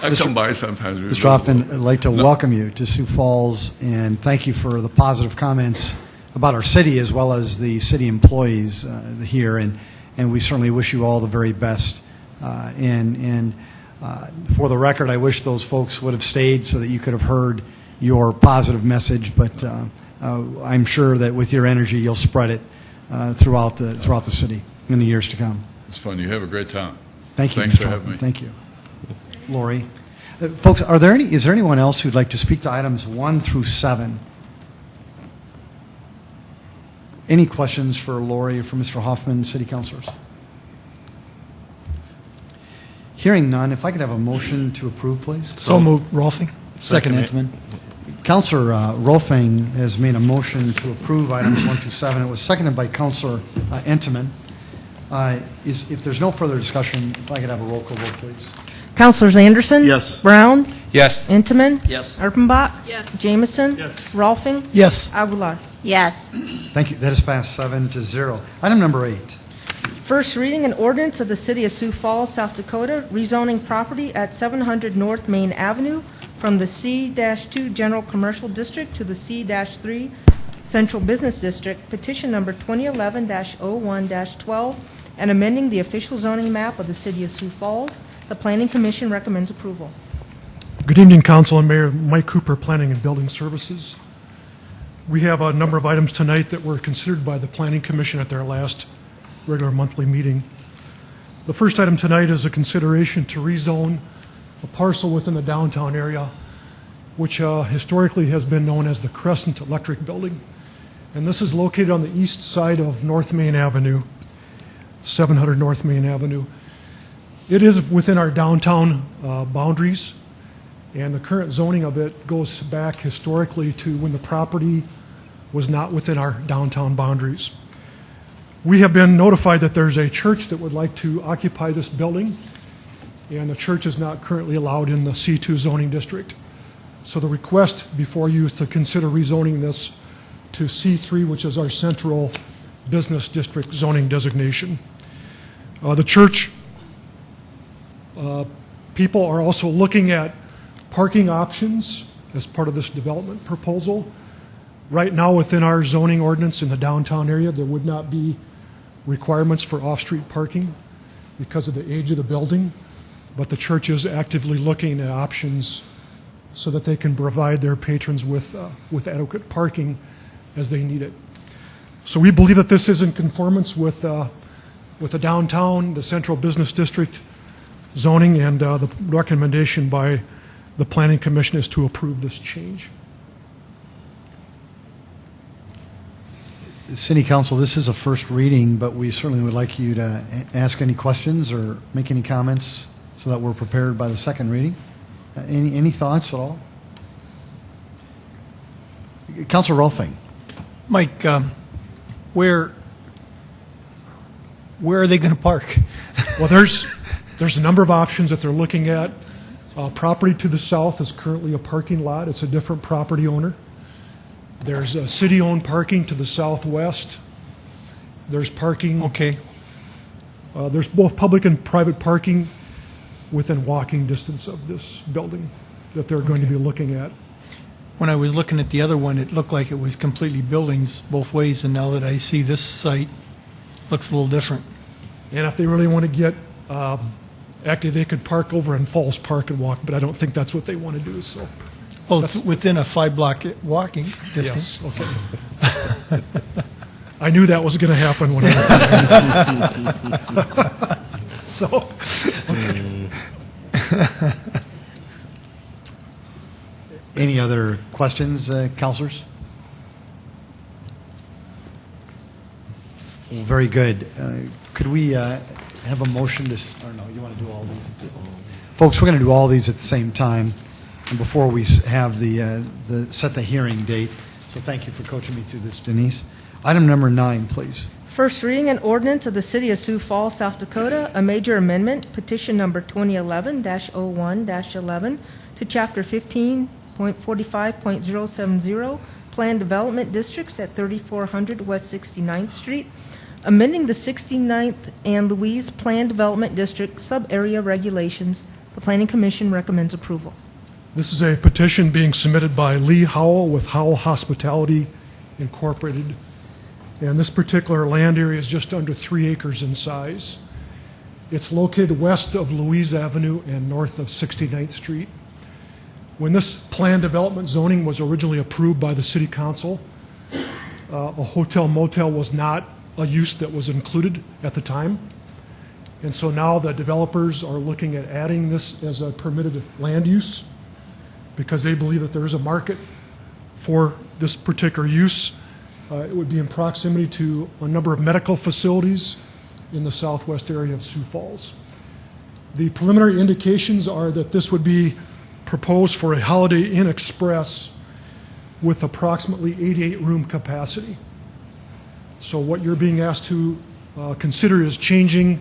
I come by sometimes. Mr. Hoffman, I'd like to welcome you to Sioux Falls and thank you for the positive comments about our city as well as the city employees here. And we certainly wish you all the very best. And for the record, I wish those folks would have stayed so that you could have heard your positive message. But I'm sure that with your energy, you'll spread it throughout the city in the years to come. It's fun. You have a great time. Thank you, Thanks Mr. for having Hoffman. me. Thank you. Lori. Folks, is there anyone else who'd like to speak to items 1 through 7? Any questions for Lori or for Mr. Hoffman, city councilors? Hearing none, if I could have a motion to approve, please. So moved, Rolfing. Second, Intamin. Councilor Rolfing has made a motion to approve items 1 through 7. It was seconded by Councilor Intamin. If there's no further discussion, if I could have a roll call vote, please. Councilors Anderson? Yes. Brown? Yes. Intamin? Yes. Erpenbach? Yes. Jameson? Yes. Rolfing? Yes. Aguilar? Yes. Thank you. That is passed 7-0. Item number 8. First reading an ordinance of the City of Sioux Falls, South Dakota, rezoning property at 700 North Main Avenue from the C-2 General Commercial District to the C-3 Central Business District, petition number 2011-01-12, and amending the official zoning map of the City of Sioux Falls. The Planning Commission recommends approval. Good evening, Council and Mayor. Mike Cooper, Planning and Building Services. We have a number of items tonight that were considered by the Planning Commission at their last regular monthly meeting. The first item tonight is a consideration to rezone a parcel within the downtown area, which historically has been known as the Crescent Electric Building. And this is located on the east side of North Main Avenue, 700 North Main Avenue. It is within our downtown boundaries, and the current zoning of it goes back historically to when the property was not within our downtown boundaries. We have been notified that there's a church that would like to occupy this building, and the church is not currently allowed in the C2 zoning district. So the request before you is to consider rezoning this to C3, which is our central business district zoning designation. The church people are also looking at parking options as part of this development proposal. Right now, within our zoning ordinance in the downtown area, there would not be requirements for off-street parking because of the age of the building, but the church is actively looking at options so that they can provide their patrons with adequate parking as they need it. So we believe that this is in conformance with the downtown, the central business district zoning, and the recommendation by the Planning Commission is to approve this change. City Council, this is a first reading, but we certainly would like you to ask any questions or make any comments so that we're prepared by the second reading. Any thoughts at all? Councilor Rolfing. Mike, where are they going to park? Well, there's a number of options that they're looking at. Property to the south is currently a parking lot. It's a different property owner. There's city-owned parking to the southwest. There's parking. Okay. There's both public and private parking within walking distance of this building that they're going to be looking at. When I was looking at the other one, it looked like it was completely buildings both ways, and now that I see this site, looks a little different. And if they really want to get active, they could park over in Falls Park and walk, but I don't think that's what they want to do. So. Well, it's within a 5-block walking distance. Yes, okay. I knew that was going to happen when I So, Any other questions, councilors? Well, very good. Could we have a motion to, or no, you want to do all these? Folks, we're going to do all these at the same time and before we have set the hearing date. So thank you for coaching me through this, Denise. Item number 9, please. First reading an ordinance of the City of Sioux Falls, South Dakota, a major amendment, petition number 2011-01-11 to Chapter 15.45.070, Planned Development Districts at 3400 West 69th Street, amending the 69th and Louise Planned Development District sub-area regulations. The Planning Commission recommends approval. This is a petition being submitted by Lee Howell with Howell Hospitality Incorporated. And this particular land area is just under 3 acres in size. It's located west of Louise Avenue and north of 69th Street. When this planned development zoning was originally approved by the City Council, a hotel motel was not a use that was included at the time. And so now the developers are looking at adding this as a permitted land use because they believe that there is a market for this particular use. It would be in proximity to a number of medical facilities in the southwest area of Sioux Falls. The preliminary indications are that this would be proposed for a Holiday Inn Express with approximately 88 room capacity. So what you're being asked to consider is changing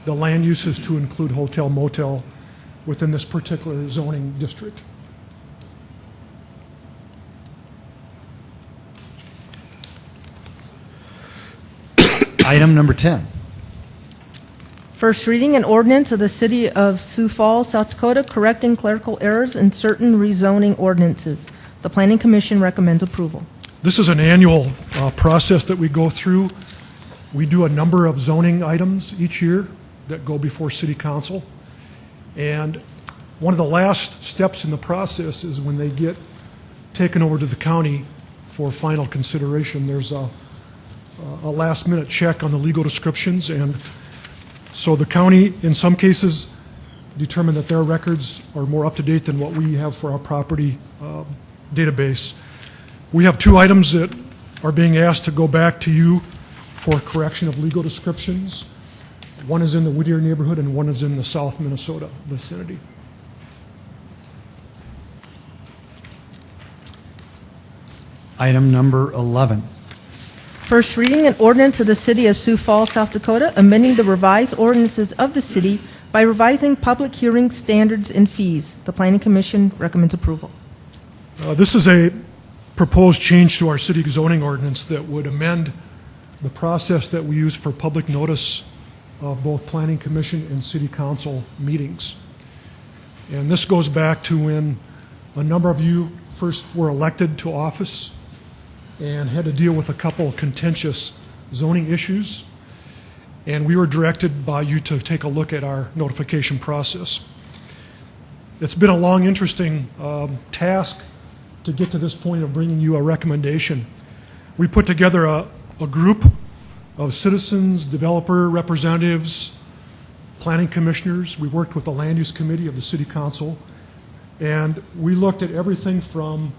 the land uses to include hotel motel within this particular zoning district. Item number 10. First reading an ordinance of the City of Sioux Falls, South Dakota, correcting clerical errors in certain rezoning ordinances. The Planning Commission recommends approval. This is an annual process that we go through. We do a number of zoning items each year that go before City Council. And one of the last steps in the process is when they get taken over to the county for final consideration. There's a last-minute check on the legal descriptions, and So the county, in some cases, determined that their records are more up-to-date than what we have for our property database. We have 2 items that are being asked to go back to you for correction of legal descriptions. One is in the Whittier neighborhood and one is in the South Minnesota vicinity. Item number 11. First reading, an ordinance of the City of Sioux Falls, South Dakota, amending the revised ordinances of the city by revising public hearing standards and fees. The Planning Commission recommends approval. This is a proposed change to our city zoning ordinance that would amend the process that we use for public notice of both Planning Commission and City Council meetings. And this goes back to when a number of you first were elected to office and had to deal with a couple of contentious zoning issues. And we were directed by you to take a look at our notification process. It's been a long, interesting task to get to this point of bringing you a recommendation. We put together a group of citizens, developer representatives, planning commissioners. We worked with the land use committee of the city council, and we looked at everything from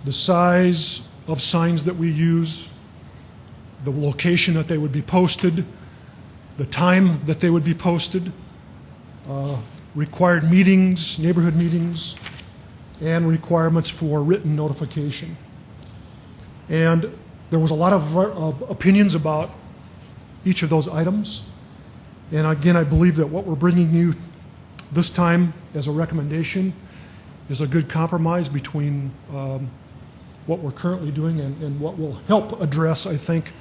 the size of signs that we use, the location that they would be posted, the time that they would be posted, required meetings, neighborhood meetings, and requirements for written notification. And there was a lot of opinions about each of those items. And again, I believe that what we're bringing you this time as a recommendation is a good compromise between what we're currently doing and what will help address, I think,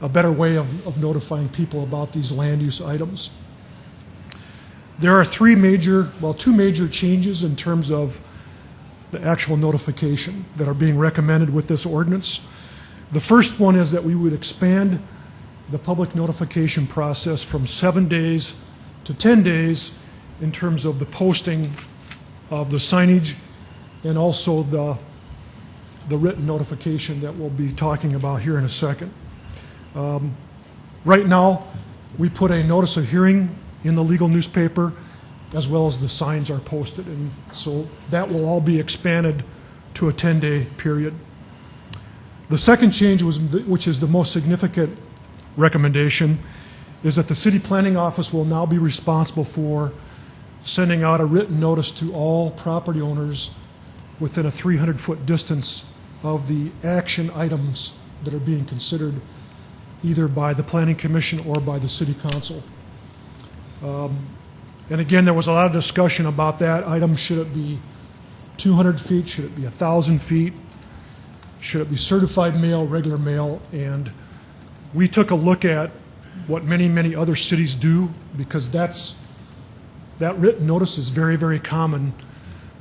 a better way of notifying people about these land use items. There are two major changes in terms of the actual notification that are being recommended with this ordinance. The first one is that we would expand the public notification process from 7 days to 10 days in terms of the posting of the signage and also the written notification that we'll be talking about here in a second. Right now, we put a notice of hearing in the legal newspaper as well as the signs are posted, and so that will all be expanded to a 10-day period. The second change, which is the most significant recommendation, is that the city planning office will now be responsible for sending out a written notice to all property owners within a 300-foot distance of the action items that are being considered either by the Planning Commission or by the City Council. And again, there was a lot of discussion about that item. Should it be 200 feet? Should it be 1,000 feet? Should it be certified mail, regular mail? And we took a look at what many, many other cities do, because that written notice is very, very common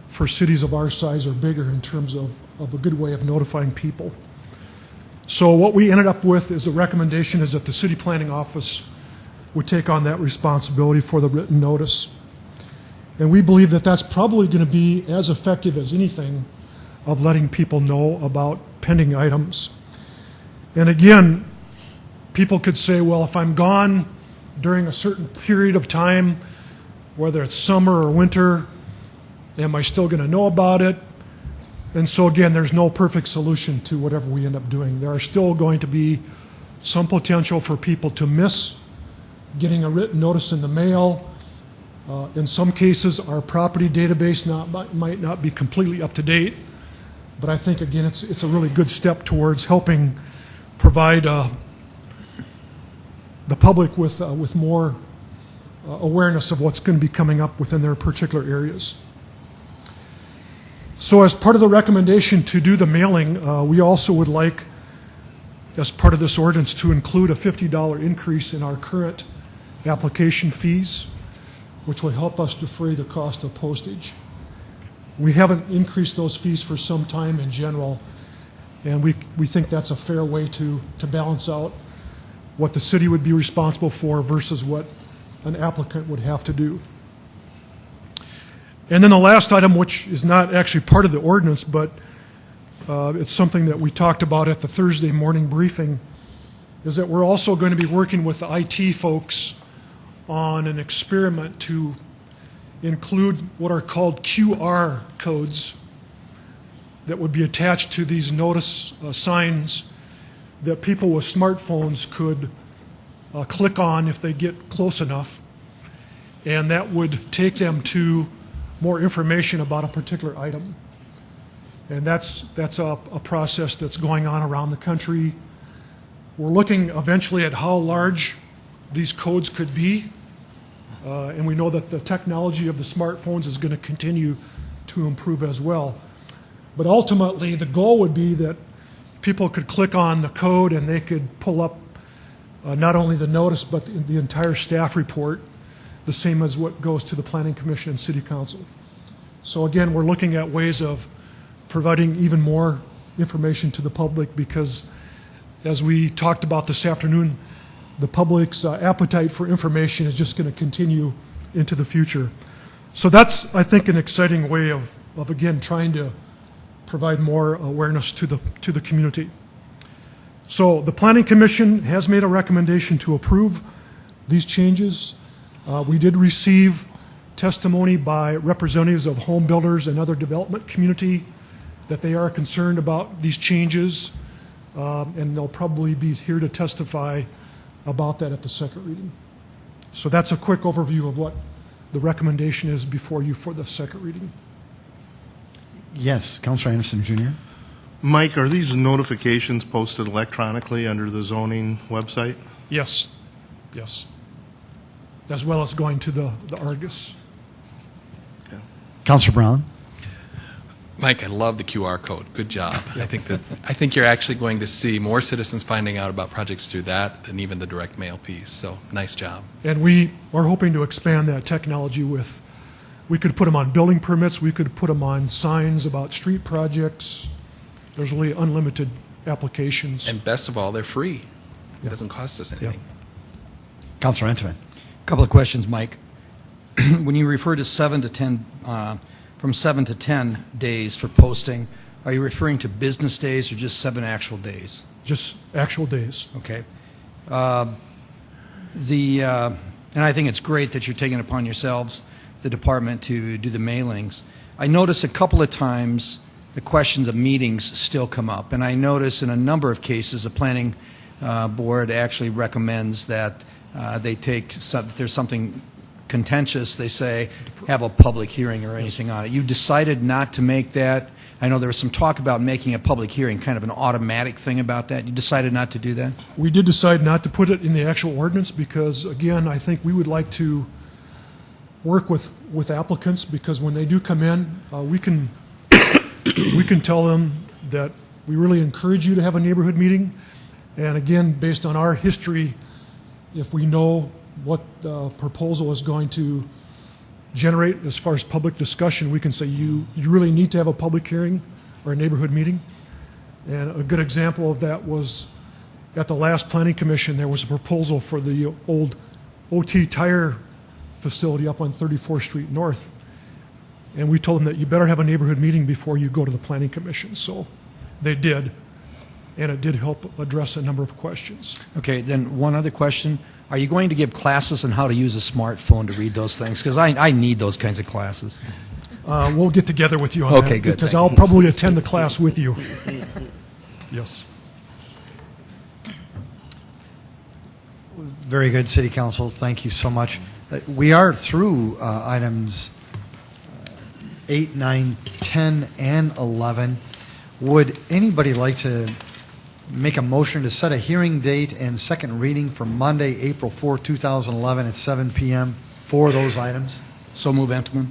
for cities of our size or bigger in terms of a good way of notifying people. So what we ended up with is a recommendation is that the city planning office would take on that responsibility for the written notice. And we believe that that's probably going to be as effective as anything of letting people know about pending items. And again, people could say, well, if I'm gone during a certain period of time, whether it's summer or winter, am I still going to know about it? And so again, there's no perfect solution to whatever we end up doing. There are still going to be some potential for people to miss getting a written notice in the mail. In some cases, our property database might not be completely up to date, but I think again, it's a really good step towards helping provide the public with more awareness of what's going to be coming up within their particular areas. So as part of the recommendation to do the mailing, we also would like, as part of this ordinance, to include a $50 increase in our current application fees, which will help us defray the cost of postage. We haven't increased those fees for some time in general, and we think that's a fair way to balance out what the city would be responsible for versus what an applicant would have to do. And then the last item, which is not actually part of the ordinance, but it's something that we talked about at the Thursday morning briefing, is that we're also going to be working with the IT folks on an experiment to include what are called QR codes that would be attached to these notice signs that people with smartphones could click on if they get close enough, and that would take them to more information about a particular item. And that's a process that's going on around the country. We're looking eventually at how large these codes could be, and we know that the technology of the smartphones is going to continue to improve as well. But ultimately, the goal would be that people could click on the code and they could pull up not only the notice but the entire staff report, the same as what goes to the Planning Commission and City Council. So again, we're looking at ways of providing even more information to the public because, as we talked about this afternoon, the public's appetite for information is just going to continue into the future. So that's, I think, an exciting way of again, trying to provide more awareness to the community. So the Planning Commission has made a recommendation to approve these changes. We did receive testimony by representatives of home builders and other development community that they are concerned about these changes, and they'll probably be here to testify about that at the second reading. So that's a quick overview of what the recommendation is before you for the second reading. Yes, Councilor Anderson Jr. Mike, are these notifications posted electronically under the zoning website? Yes, yes. As well as going to the Argus. Councilor Brown. Mike, I love the QR code. Good job. I think you're actually going to see more citizens finding out about projects through that than even the direct mail piece. So nice job. And we are hoping to expand that technology with, we could put them on building permits, we could put them on signs about street projects. There's really unlimited applications. And best of all, they're free. It doesn't cost us anything. Councilor Entman. A couple of questions, Mike. When you refer to 7 to 10, from 7 to 10 days for posting, are you referring to business days or just 7 actual days? Just actual days. Okay. And I think it's great that you're taking it upon yourselves, the department, to do the mailings. I notice a couple of times the questions of meetings still come up, and I notice in a number of cases the planning board actually recommends that they take, if there's something contentious, they say have a public hearing or anything on it. You decided not to make that. I know there was some talk about making a public hearing, kind of an automatic thing about that. You decided not to do that? We did decide not to put it in the actual ordinance because, again, I think we would like to work with applicants because when they do come in, we can tell them that we really encourage you to have a neighborhood meeting. And again, based on our history, if we know what the proposal is going to generate as far as public discussion, we can say you really need to have a public hearing or a neighborhood meeting. And a good example of that was at the last Planning Commission, there was a proposal for the old OT tire facility up on 34th Street North. And we told them that you better have a neighborhood meeting before you go to the Planning Commission. So they did, and it did help address a number of questions. Okay, then one other question. Are you going to give classes on how to use a smartphone to read those things? Because I need those kinds of classes. We'll get together with you on that. Okay, good. Because I'll probably attend the class with you. Yes. Very good, City Council. Thank you so much. We are through items 8, 9, 10, and 11. Would anybody like to make a motion to set a hearing date and second reading for Monday, April 4, 2011 at 7 p.m. for those items? So move, Entman.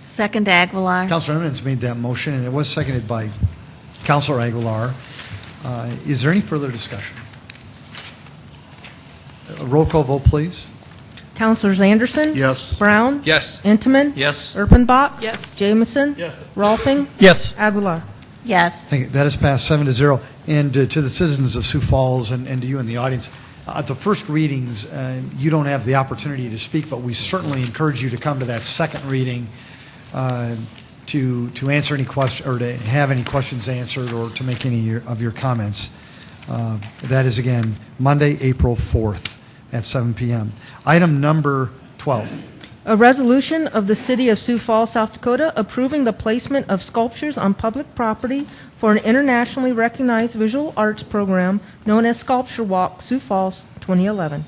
Second, Aguilar. Councilor Eminence made that motion, and it was seconded by Councilor Aguilar. Is there any further discussion? A roll call vote, please. Councilors Anderson? Yes. Brown? Yes. Entman? Yes. Erpenbach? Yes. Jameson? Yes. Rolfing? Yes. Aguilar? Yes. Thank you. That is passed 7-0. And to the citizens of Sioux Falls and to you in the audience, at the first readings, you don't have the opportunity to speak, but we certainly encourage you to come to that second reading to answer any question or to have any questions answered or to make any of your comments. That is again Monday, April 4th. at 7 p.m. Item number 12. A resolution of the City of Sioux Falls, South Dakota, approving the placement of sculptures on public property for an internationally recognized visual arts program known as Sculpture Walk Sioux Falls 2011.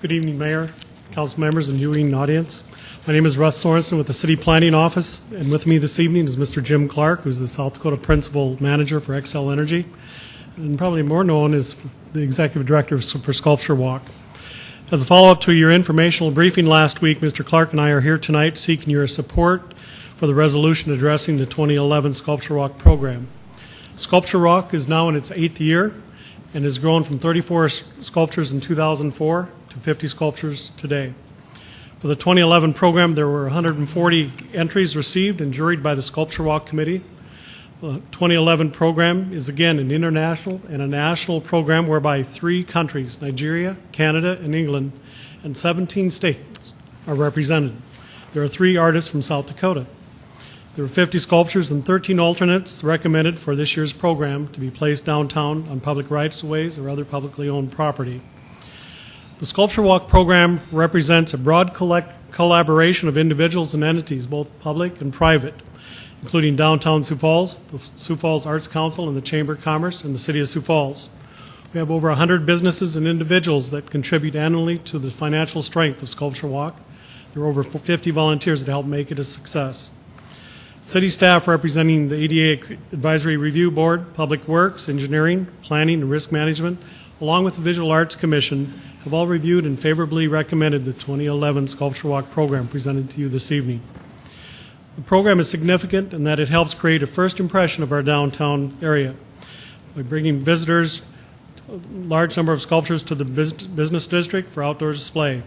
Good evening, Mayor, council members, and viewing audience. My name is Russ Sorensen with the City Planning Office, and with me this evening is Mr. Jim Clark, who's the South Dakota Principal Manager for Xcel Energy, and probably more known as the Executive Director for Sculpture Walk. As a follow-up to your informational briefing last week, Mr. Clark and I are here tonight seeking your support for the resolution addressing the 2011 Sculpture Walk program. Sculpture Walk is now in its 8th year and has grown from 34 sculptures in 2004 to 50 sculptures today. For the 2011 program, there were 140 entries received and juried by the Sculpture Walk Committee. The 2011 program is again an international and a national program whereby 3 countries, Nigeria, Canada, and England, and 17 states are represented. There are 3 artists from South Dakota. There were 50 sculptures and 13 alternates recommended for this year's program to be placed downtown on public rights-of-ways or other publicly owned property. The Sculpture Walk program represents a broad collaboration of individuals and entities, both public and private, including downtown Sioux Falls, the Sioux Falls Arts Council, and the Chamber of Commerce, and the City of Sioux Falls. We have over 100 businesses and individuals that contribute annually to the financial strength of Sculpture Walk. There are over 50 volunteers that help make it a success. City staff representing the ADA Advisory Review Board, Public Works, Engineering, Planning, and Risk Management, along with the Visual Arts Commission, have all reviewed and favorably recommended the 2011 Sculpture Walk program presented to you this evening. The program is significant in that it helps create a first impression of our downtown area by bringing visitors, a large number of sculptures to the business district for outdoor display.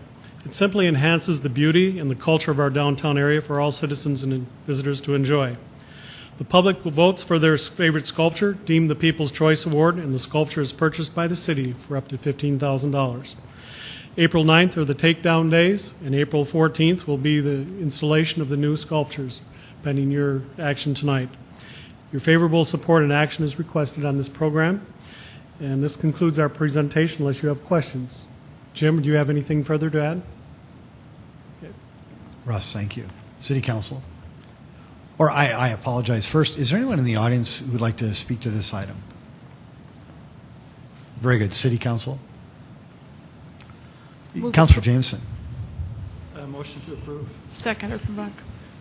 It simply enhances the beauty and the culture of our downtown area for all citizens and visitors to enjoy. The public votes for their favorite sculpture, deemed the People's Choice Award, and the sculpture is purchased by the city for up to $15,000. April 9th are the takedown days, and April 14th will be the installation of the new sculptures, pending your action tonight. Your favorable support and action is requested on this program, and this concludes our presentation unless you have questions. Jim, do you have anything further to add? Okay. Russ, thank you. City Council. Or I apologize. First, is there anyone in the audience who would like to speak to this item? Very good. City Council. Councilor Jameson. Motion to approve. Second, Erpenbach.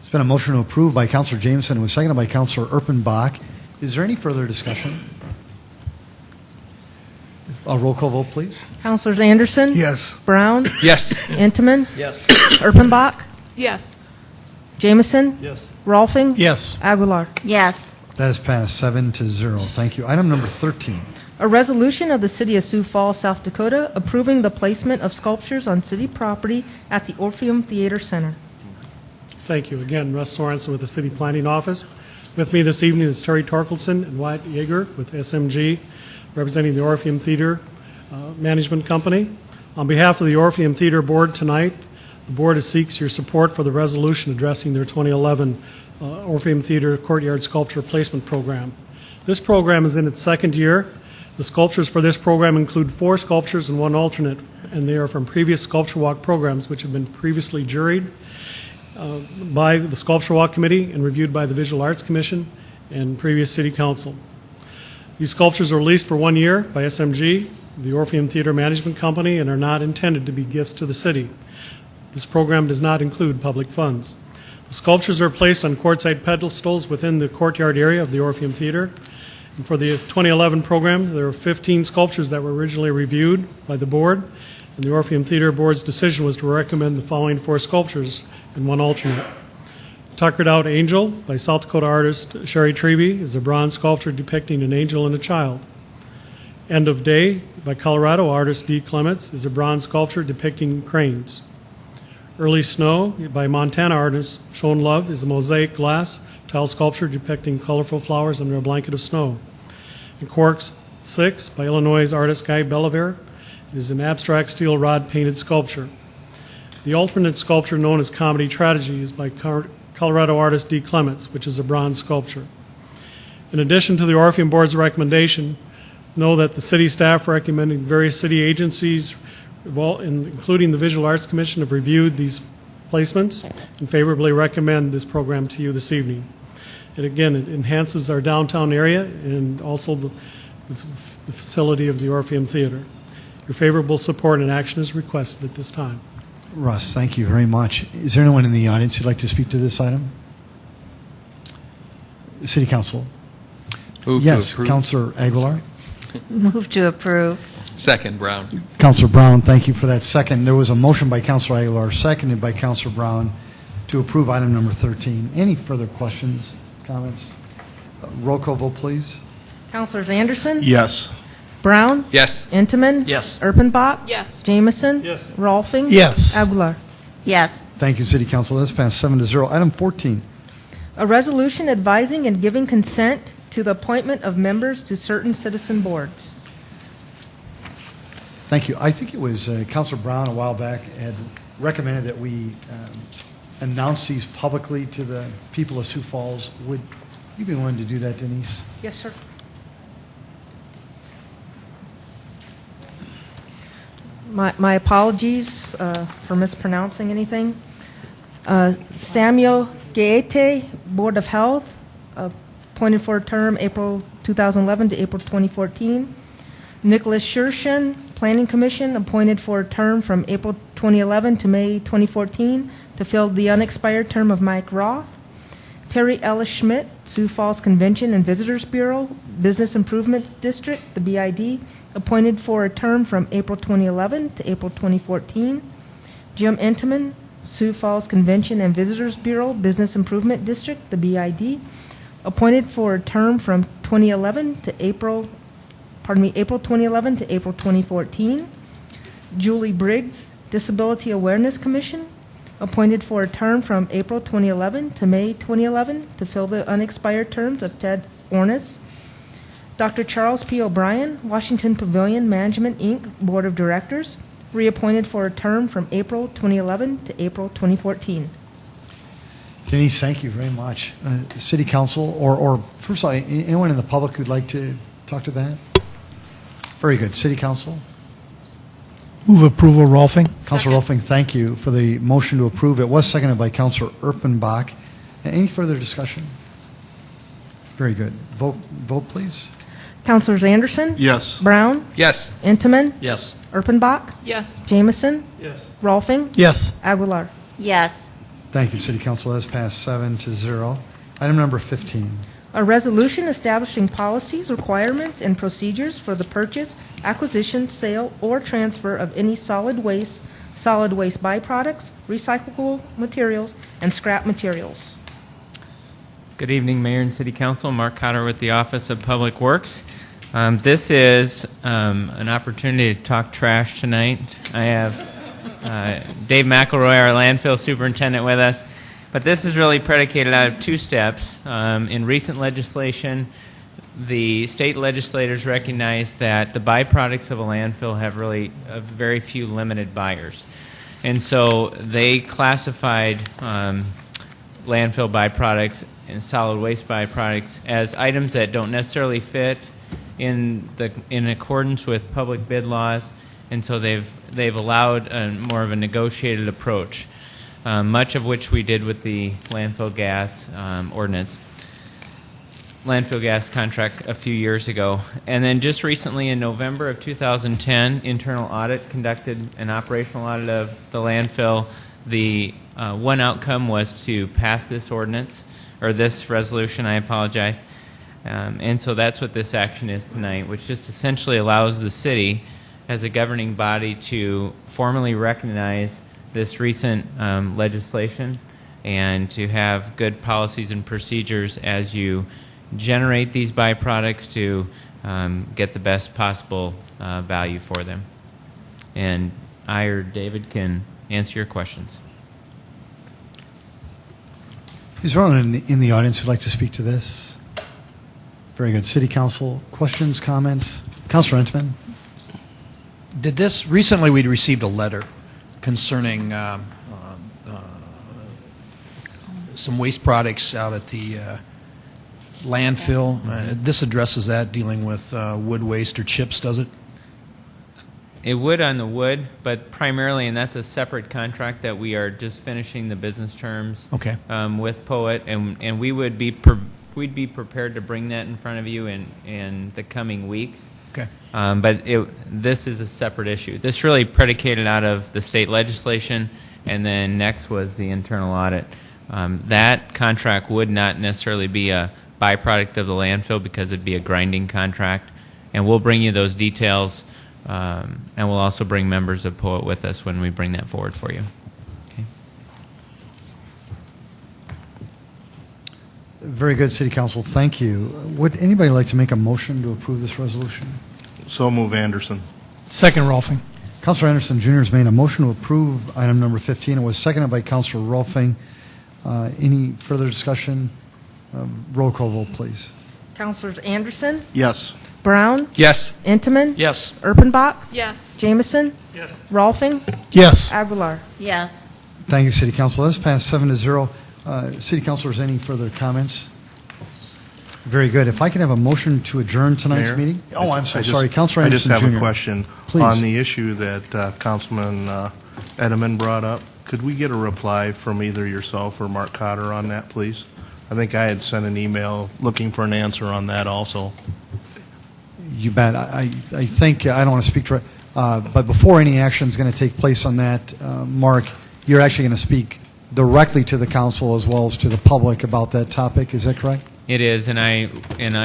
It's been a motion to approve by Councilor Jameson. It was seconded by Councilor Erpenbach. Is there any further discussion? A roll call vote, please. Councilors Anderson? Yes. Brown? Yes. Intamin? Yes. Erpenbach? Yes. Jameson? Yes. Rolfing? Yes. Aguilar? Yes. That is passed 7-0. Thank you. Item number 13. A resolution of the City of Sioux Falls, South Dakota, approving the placement of sculptures on city property at the Orpheum Theater Center. Thank you. Again, Russ Sorensen with the City Planning Office. With me this evening is Terry Torkelson and Wyatt Yeager with SMG, representing the Orpheum Theater Management Company. On behalf of the Orpheum Theater Board tonight, the Board seeks your support for the resolution addressing their 2011 Orpheum Theater Courtyard Sculpture Placement Program. This program is in its 2nd year. The sculptures for this program include 4 sculptures and 1 alternate, and they are from previous Sculpture Walk programs which have been previously juried by the Sculpture Walk Committee and reviewed by the Visual Arts Commission and previous City Council. These sculptures are leased for 1 year by SMG, the Orpheum Theater Management Company, and are not intended to be gifts to the city. This program does not include public funds. The sculptures are placed on courtside pedestals within the courtyard area of the Orpheum Theater. And for the 2011 program, there were 15 sculptures that were originally reviewed by the board, and the Orpheum Theater Board's decision was to recommend the following 4 sculptures and 1 alternate. Tuckered Out Angel by South Dakota artist Sherry Treby is a bronze sculpture depicting an angel and a child. End of Day by Colorado artist D. Clements is a bronze sculpture depicting cranes. Early Snow by Montana artist Sean Love is a mosaic glass tile sculpture depicting colorful flowers under a blanket of snow. And Quarks 6 by Illinois artist Guy Bellevere is an abstract steel rod painted sculpture. The alternate sculpture known as Comedy Tragedy is by Colorado artist D. Clements, which is a bronze sculpture. In addition to the Orpheum Board's recommendation, know that the city staff recommending various city agencies including the Visual Arts Commission, have reviewed these placements and favorably recommend this program to you this evening. And again, it enhances our downtown area and also the facility of the Orpheum Theater. Your favorable support and action is requested at this time. Russ, thank you very much. Is there anyone in the audience who'd like to speak to this item? City Council. Move Yes, to approve. Councilor Aguilar. Move to approve. Second, Brown. Councilor Brown, thank you for that second. There was a motion by Councilor Aguilar, seconded by Councilor Brown, to approve item number 13. Any further questions, comments? Roll call vote, please. Councilors Anderson? Yes. Brown? Yes. Intiman? Yes. Erpenbach? Yes. Jamison? Yes. Rolfing? Yes. Aguilar? Yes. Thank you, City Council. That's passed 7-0. Item 14. A resolution advising and giving consent to the appointment of members to certain citizen boards. Thank you. I think it was Councilor Brown a while back had recommended that we announce these publicly to the people of Sioux Falls. Would you be willing to do that, Denise? Yes, sir. My apologies for mispronouncing anything. Samuel Gaete, Board of Health, appointed for a term April 2011 to April 2014. Nicholas Shershin, Planning Commission, appointed for a term from April 2011 to May 2014 to fill the unexpired term of Mike Roth. Terry Ellis Schmidt, Sioux Falls Convention and Visitors Bureau, Business Improvements District, the BID, appointed for a term from April 2011 to April 2014. Jim Intiman, Sioux Falls Convention and Visitors Bureau, Business Improvement District, the BID, appointed for a term from 2011 to April 2011 to April 2014. Julie Briggs, Disability Awareness Commission, appointed for a term from April 2011 to May 2011 to fill the unexpired terms of Ted Ornis. Dr. Charles P. O'Brien, Washington Pavilion Management, Inc., Board of Directors, reappointed for a term from April 2011 to April 2014. Denise, thank you very much. City Council, or first of all, anyone in the public who'd like to talk to that? Very good. City Council? Move approval, Rolfing. Councilor Rolfing, thank you for the motion to approve. It was seconded by Councilor Erpenbach. Any further discussion? Very good. Vote, please. Councilors Anderson? Yes. Brown? Yes. Intiman? Yes. Erpenbach? Yes. Jamison? Yes. Rolfing? Yes. Aguilar? Yes. Thank you, City Council. That's passed 7-0. Item number 15. A resolution establishing policies, requirements, and procedures for the purchase, acquisition, sale, or transfer of any solid waste byproducts, recyclable materials, and scrap materials. Good evening, Mayor and City Council. Mark Cotter with the Office of Public Works. This is an opportunity to talk trash tonight. I have Dave McElroy, our landfill superintendent, with us. But this is really predicated out of two steps. In recent legislation, the state legislators recognize that the byproducts of a landfill have really very few limited buyers. And so they classified landfill byproducts and solid waste byproducts as items that don't necessarily fit in accordance with public bid laws, and so they've allowed more of a negotiated approach. Much of which we did with the landfill gas ordinance, landfill gas contract a few years ago. And then just recently in November of 2010, internal audit conducted an operational audit of the landfill. The one outcome was to pass this ordinance, or this resolution, I apologize. And so that's what this action is tonight, which just essentially allows the city as a governing body to formally recognize this recent legislation and to have good policies and procedures as you generate these byproducts to get the best possible value for them. And I or David can answer your questions. Is there anyone in the audience who'd like to speak to this? Very good. City Council, questions, comments? Councilor Entman? Recently we'd received a letter concerning some waste products out at the landfill. This addresses that, dealing with wood waste or chips, does it? It would on the wood, but primarily, and that's a separate contract that we are just finishing the business terms Okay. with Poet, and we would be we'd be prepared to bring that in front of you in the coming weeks. Okay. But this is a separate issue. This really predicated out of the state legislation, and then next was the internal audit. That contract would not necessarily be a byproduct of the landfill because it'd be a grinding contract, and we'll bring you those details, and we'll also bring members of Poet with us when we bring that forward for you. Okay. Very good, City Council. Thank you. Would anybody like to make a motion to approve this resolution? So move Anderson. Second, Rolfing. Councilor Anderson Jr. has made a motion to approve item number 15. It was seconded by Councilor Rolfing. Any further discussion? Roll call vote, please. Councilors Anderson, Yes. Brown, Yes. Intamin, Yes. Erpenbach, Yes. Jameson, Yes. Rolfing, Yes. Aguilar. Yes. Thank you, City Council. Let us pass 7-0. City Councilors, any further comments? Very good. If I can have a motion to adjourn tonight's Mayor? meeting? Oh, I'm so I just- sorry. Councilor I just Anderson have Jr. a question. Please. On the issue that Councilman Edelman brought up, could we get a reply from either yourself or Mark Cotter on that, please? I think I had sent an email looking for an answer on that also. You bet. I think, I don't want to speak to it, but before any action is going to take place on that, Mark, you're actually going to speak directly to the council as well as to the public about that topic. Is that correct? It is, and I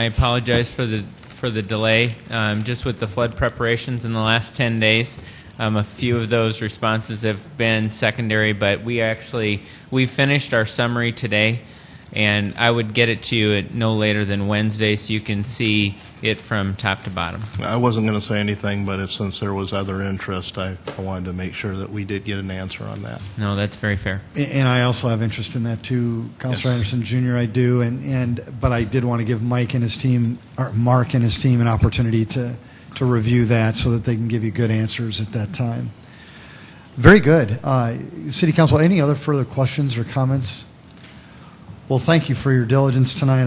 apologize for the delay. Just with the flood preparations in the last 10 days, a few of those responses have been secondary, but we finished our summary today, and I would get it to you at no later than Wednesday so you can see it from top to bottom. I wasn't going to say anything, but since there was other interest, I wanted to make sure that we did get an answer on that. No, that's very fair. And I also have interest in that too, Councilor Anderson Jr. I do, but I did want to give Mike and his team, or Mark and his team, an opportunity to review that so that they can give you good answers at that time. Very good. City Council, any other further questions or comments? Well, thank you for your diligence tonight.